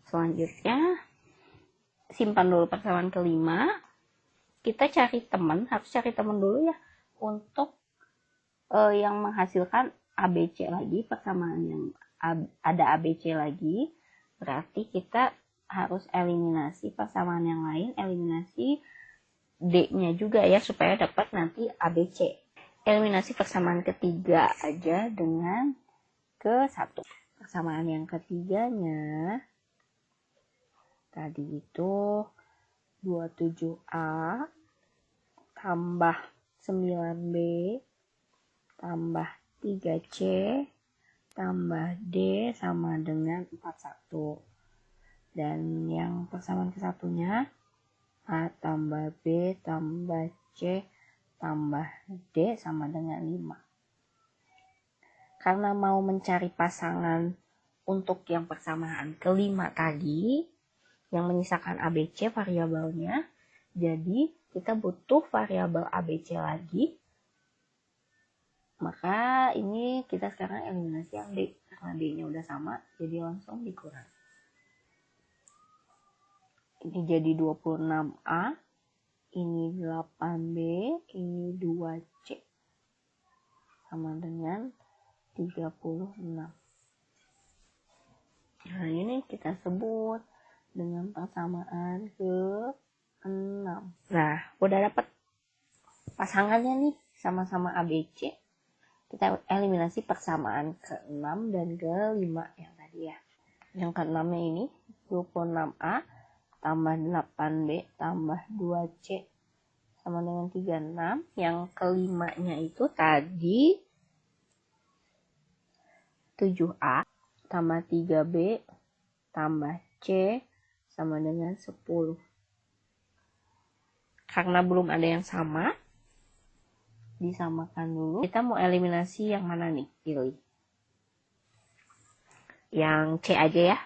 Selanjutnya simpan dulu persamaan ke-5. Kita cari teman, harus cari teman dulu ya untuk yang menghasilkan ABC lagi, persamaan yang ada ABC lagi. Berarti kita harus eliminasi persamaan yang lain, eliminasi D-nya juga ya, supaya dapat nanti ABC. Eliminasi persamaan ketiga aja dengan ke-1. Persamaan yang ketiganya tadi itu 27A tambah 9B tambah 3C tambah D sama dengan 41. Dan yang persamaan ke-1-nya A tambah B tambah C tambah D sama dengan 5. Karena mau mencari pasangan untuk yang persamaan ke-5 tadi, yang menyisakan ABC variabelnya, jadi kita butuh variabel ABC lagi. Maka ini kita sekarang eliminasi yang D, karena D-nya udah sama, jadi langsung dikurang. Ini jadi 26A, ini 8B, ini 2C, sama dengan 36. Nah, ini kita sebut dengan persamaan ke-6. Nah, udah dapat pasangannya nih, sama-sama ABC. Kita eliminasi persamaan ke-6 dan ke-5 yang tadi ya. Yang ke-6-nya ini 26A tambah 8B tambah 2C sama dengan 36. Yang ke-5-nya itu tadi 7A tambah 3B tambah C sama dengan 10. Karena belum ada yang sama, disamakan dulu. Kita mau eliminasi yang mana nih? Pilih. Yang C aja ya.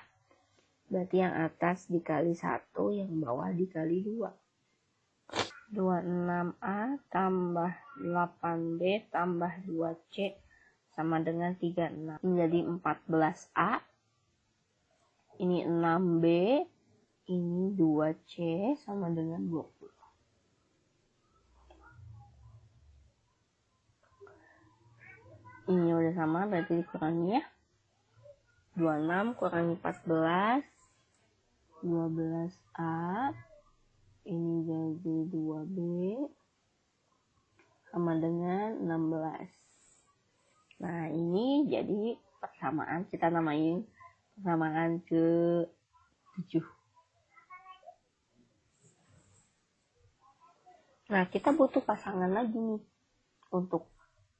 Berarti yang atas dikali 1, yang bawah dikali 2. 26A tambah 8B tambah 2C sama dengan 36. Ini jadi 14A. Ini 6B. Ini 2C sama dengan 20. Ini udah sama, berarti dikurangi ya. 26 kurangi 14, 12A, ini jadi 2B, sama dengan 16. Nah, ini jadi persamaan, kita namain persamaan ke-7. Nah, kita butuh pasangan lagi nih untuk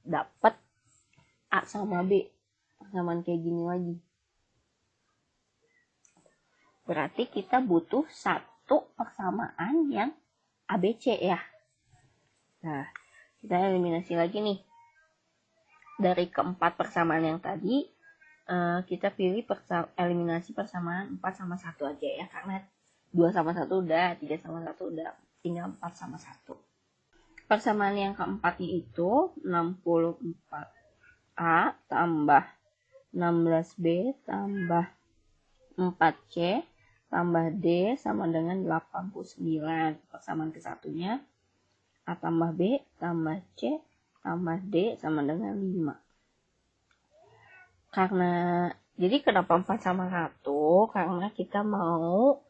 dapat A sama B, persamaan kayak gini lagi. Berarti kita butuh satu persamaan yang ABC ya. Nah, kita eliminasi lagi nih. Dari keempat persamaan yang tadi, kita pilih eliminasi persamaan 4 sama 1 aja ya. Karena 2 sama 1 udah, 3 sama 1 udah, tinggal 4 sama 1. Persamaan yang keempatnya itu 64A tambah 16B tambah 4C tambah D sama dengan 89. Persamaan ke-1-nya A tambah B tambah C tambah D sama dengan 5. Jadi kenapa 4 sama 1? Karena kita mau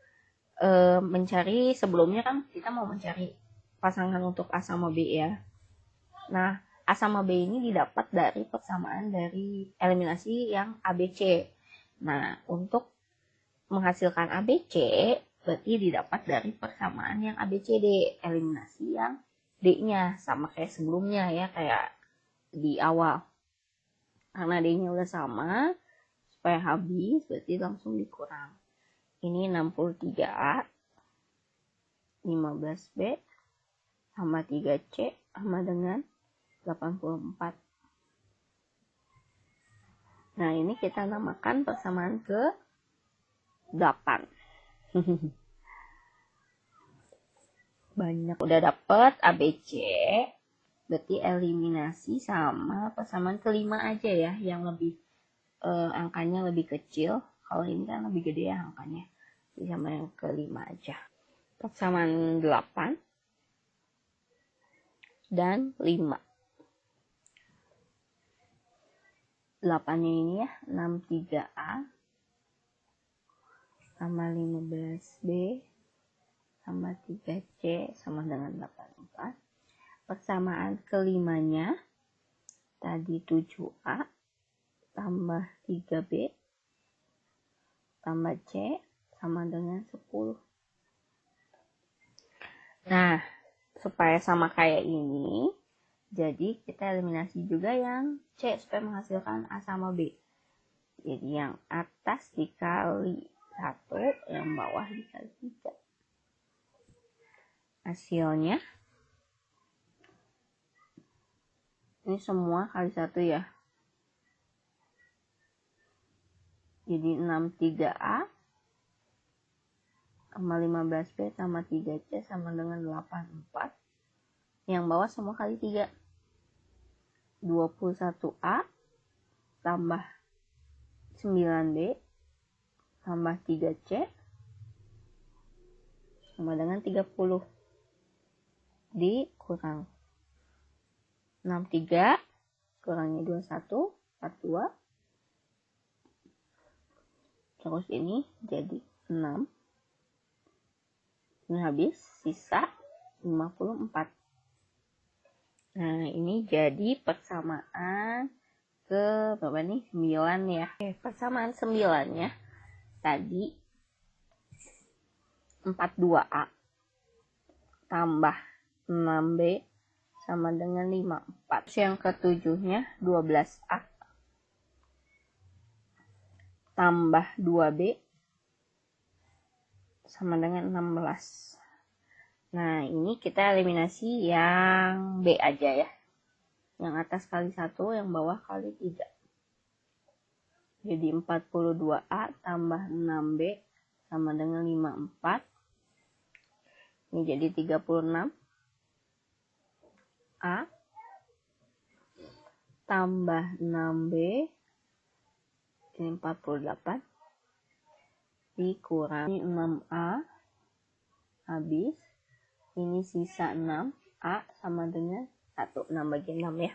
mencari, sebelumnya kan kita mau mencari pasangan untuk A sama B ya. Nah, A sama B ini didapat dari persamaan dari eliminasi yang ABC. Nah, untuk menghasilkan ABC berarti didapat dari persamaan yang ABCD, eliminasi yang D-nya sama kayak sebelumnya ya, kayak di awal. Karena D-nya udah sama, supaya habis berarti langsung dikurang. Ini 63A 15B tambah 3C sama dengan 84. Nah, ini kita namakan persamaan ke 8. Banyak. Udah dapet ABC, berarti eliminasi sama persamaan kelima aja ya, yang lebih angkanya lebih kecil. Kalau ini kan lebih gede ya angkanya, jadi sama yang kelima aja. Persamaan 8 dan 5. 8-nya ini ya, 63A sama 15B sama 3C sama dengan 84. Persamaan kelimanya tadi 7A tambah 3B tambah C sama dengan 10. Nah, supaya sama kayak ini, jadi kita eliminasi juga yang C supaya menghasilkan A sama B. Jadi yang atas dikali 1, yang bawah dikali 3. Hasilnya ini semua kali 1 ya. Jadi 63A sama 15B sama 3C sama dengan 84. Yang bawah semua kali 3. 21A tambah 9B tambah 3C sama dengan 30. Dikurang 63 kurangnya 21, 42. Terus ini jadi 6. Ini habis, sisa 54. Nah, ini jadi persamaan ke berapa nih? 9 ya. Oke, persamaan 9-nya tadi 42A tambah 6B sama dengan 54. Yang ketujuhnya 12A tambah 2B sama dengan 16. Nah, ini kita eliminasi yang B aja ya. Yang atas kali 1, yang bawah kali 3. Jadi 42A tambah 6B sama dengan 54. Ini jadi 36. A tambah 6B, ini 48. Dikurang 6A, habis. Ini sisa 6, A sama dengan 1, 6 bagi 6 ya,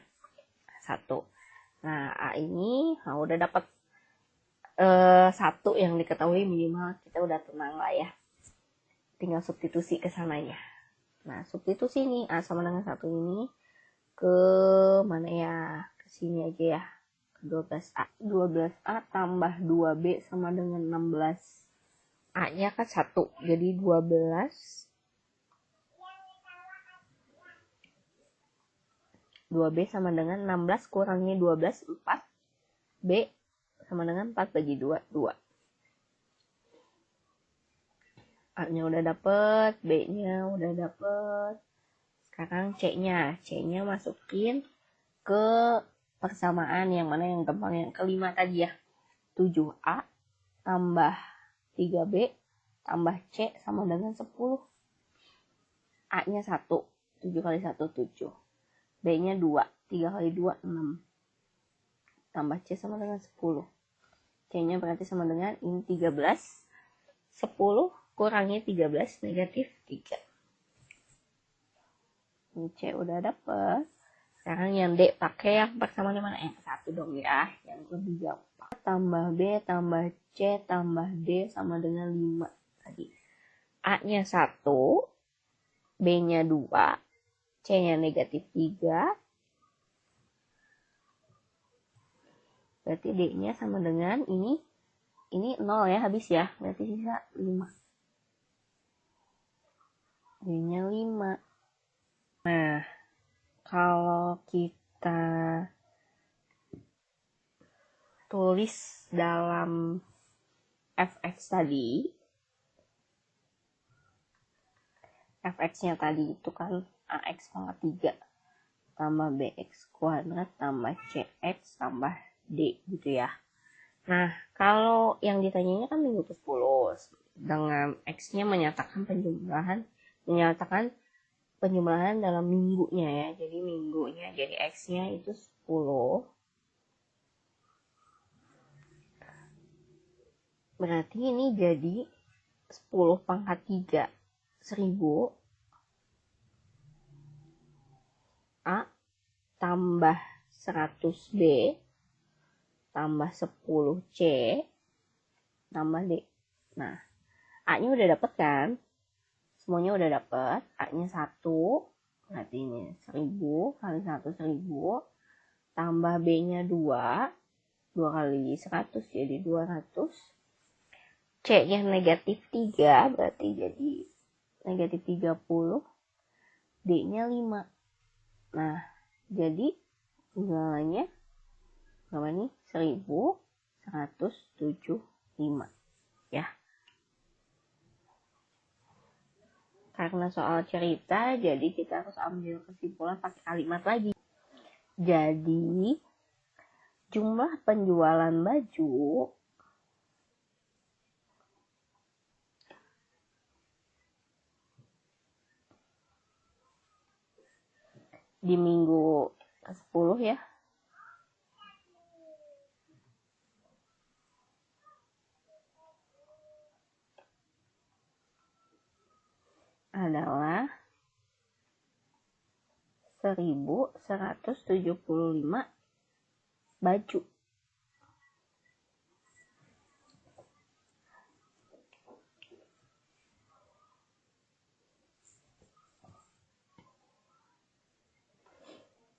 1. Nah, A ini udah dapat 1 yang diketahui minimal, kita udah tenang lah ya. Tinggal substitusi ke sananya. Nah, substitusi ini A sama dengan 1 ini ke mana ya? Ke sini aja ya. Ke 12A. 12A tambah 2B sama dengan 16. A-nya kan 1, jadi 12. 2B sama dengan 16 kurangnya 12, 4. B sama dengan 4 bagi 2, 2. A-nya udah dapet, B-nya udah dapet. Sekarang C-nya. C-nya masukin ke persamaan yang mana yang gampang, yang kelima tadi ya. 7A tambah 3B tambah C sama dengan 10. A-nya 1, 7 kali 1, 7. B-nya 2, 3 kali 2, 6. Tambah C sama dengan 10. C-nya berarti sama dengan ini 13. 10 kurangi 13, negatif 3. Ini C udah dapet. Sekarang yang D pakai yang persamaan mana? Yang 1 dong ya, yang lebih gampang. Tambah B tambah C tambah D sama dengan 5 tadi. A-nya 1, B-nya 2, C-nya negatif 3. Berarti D-nya sama dengan ini 0 ya, habis ya. Berarti sisa 5. D-nya 5. Nah, kalau kita tulis dalam fx tadi, fx-nya tadi itu kan ax pangkat 3 tambah bx kuadrat tambah cx tambah d gitu ya. Nah, kalau yang ditanyanya kan minggu ke-10 dengan x-nya menyatakan penjumlahan dalam minggunya ya. Jadi minggunya, jadi x-nya itu 10. Berarti ini jadi 10 pangkat 3 1000 A tambah 100B tambah 10C tambah D. Nah, A-nya udah dapet kan? Semuanya udah dapet. A-nya 1, berarti ini 1000 kali 1 1000 tambah B-nya 2 kali 100 jadi 200. C-nya negatif 3 berarti jadi negatif 30. D-nya 5. Nah, jadi nilainya berapa nih? 1175 ya. Karena soal cerita, jadi kita harus ambil kesimpulan pakai kalimat lagi. Jadi, jumlah penjualan baju di minggu ke-10 ya. Adalah 1175 baju.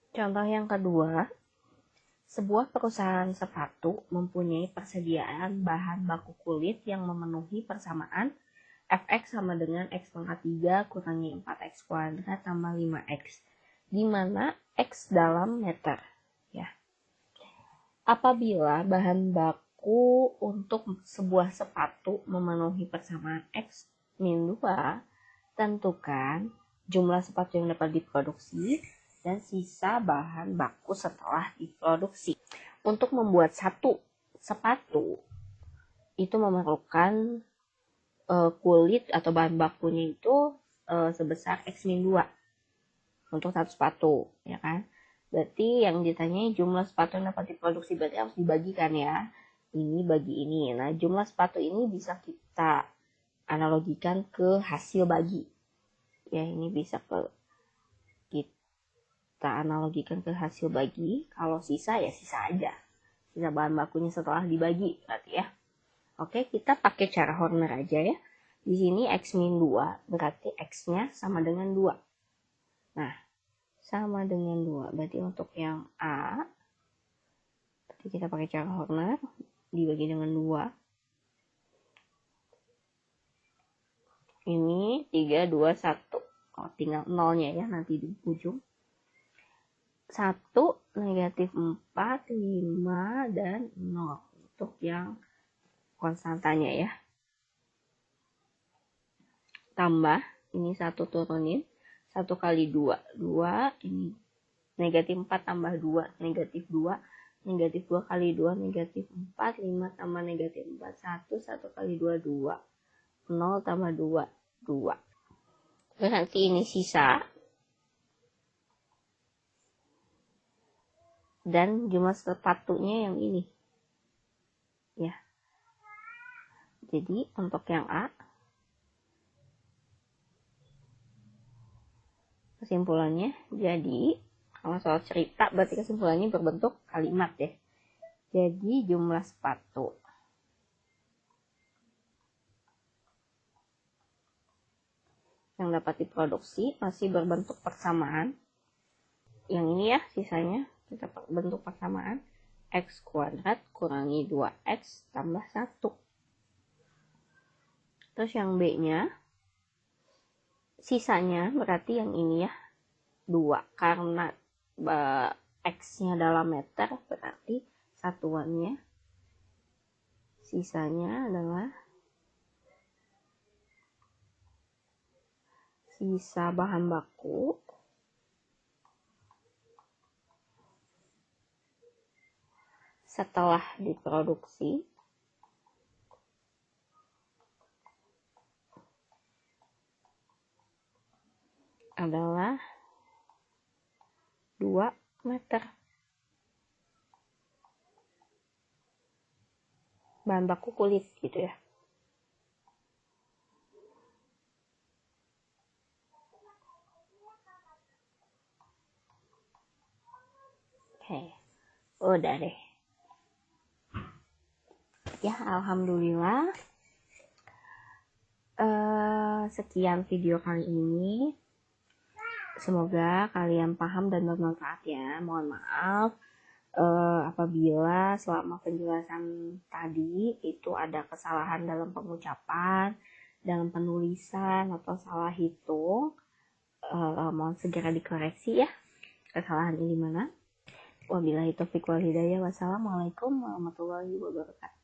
Contoh yang kedua, sebuah perusahaan sepatu mempunyai persediaan bahan baku kulit yang memenuhi persamaan fx sama dengan x pangkat 3 kurangi 4x kuadrat tambah 5x, di mana x dalam meter. Ya. Apabila bahan baku untuk sebuah sepatu memenuhi persamaan x min 2, tentukan jumlah sepatu yang dapat diproduksi dan sisa bahan baku setelah diproduksi. Untuk membuat satu sepatu itu memerlukan kulit atau bahan bakunya itu sebesar X-2 untuk satu sepatu, ya kan? Berarti yang ditanya jumlah sepatu yang dapat diproduksi berarti harus dibagikan ya. Ini bagi ini. Nah, jumlah sepatu ini bisa kita analogikan ke hasil bagi. Ya, ini bisa kita analogikan ke hasil bagi. Kalau sisa ya sisa aja. Sisa bahan bakunya setelah dibagi berarti ya. Oke, kita pakai cara Horner aja ya. Di sini X min 2, berarti X-nya sama dengan 2. Nah, sama dengan 2. Berarti untuk yang A, berarti kita pakai cara Horner, dibagi dengan 2. Ini 3, 2, 1. Oh, tinggal nolnya ya nanti di ujung. 1, negatif 4, 5, dan 0. Untuk yang konstantanya ya. Tambah, ini 1 turunin, 1 kali 2, 2, ini negatif 4 tambah 2, negatif 2, negatif 2 kali 2, negatif 4, 5 tambah negatif 4, 1, 1 kali 2, 2, 0 tambah 2, 2. Berarti ini sisa, dan jumlah sepatunya yang ini. Ya. Jadi untuk yang A, kesimpulannya jadi kalau soal cerita berarti kesimpulannya berbentuk kalimat ya. Jadi jumlah sepatu yang dapat diproduksi masih berbentuk persamaan. Yang ini ya sisanya kita bentuk persamaan x kuadrat kurangi 2x tambah 1. Terus yang B-nya, sisanya berarti yang ini ya, 2. Karena X-nya dalam meter, berarti satuannya, sisanya adalah sisa bahan baku setelah diproduksi adalah 2 meter. Bahan baku kulit gitu ya. Oke, udah deh. Ya, alhamdulillah. Sekian video kali ini. Semoga kalian paham dan bermanfaat ya. Mohon maaf apabila selama penjelasan tadi itu ada kesalahan dalam pengucapan, dalam penulisan atau salah hitung. Mohon segera dikoreksi ya kesalahan ini mana. Wabillahi taufiq wal hidayah. Wassalamualaikum warahmatullahi wabarakatuh.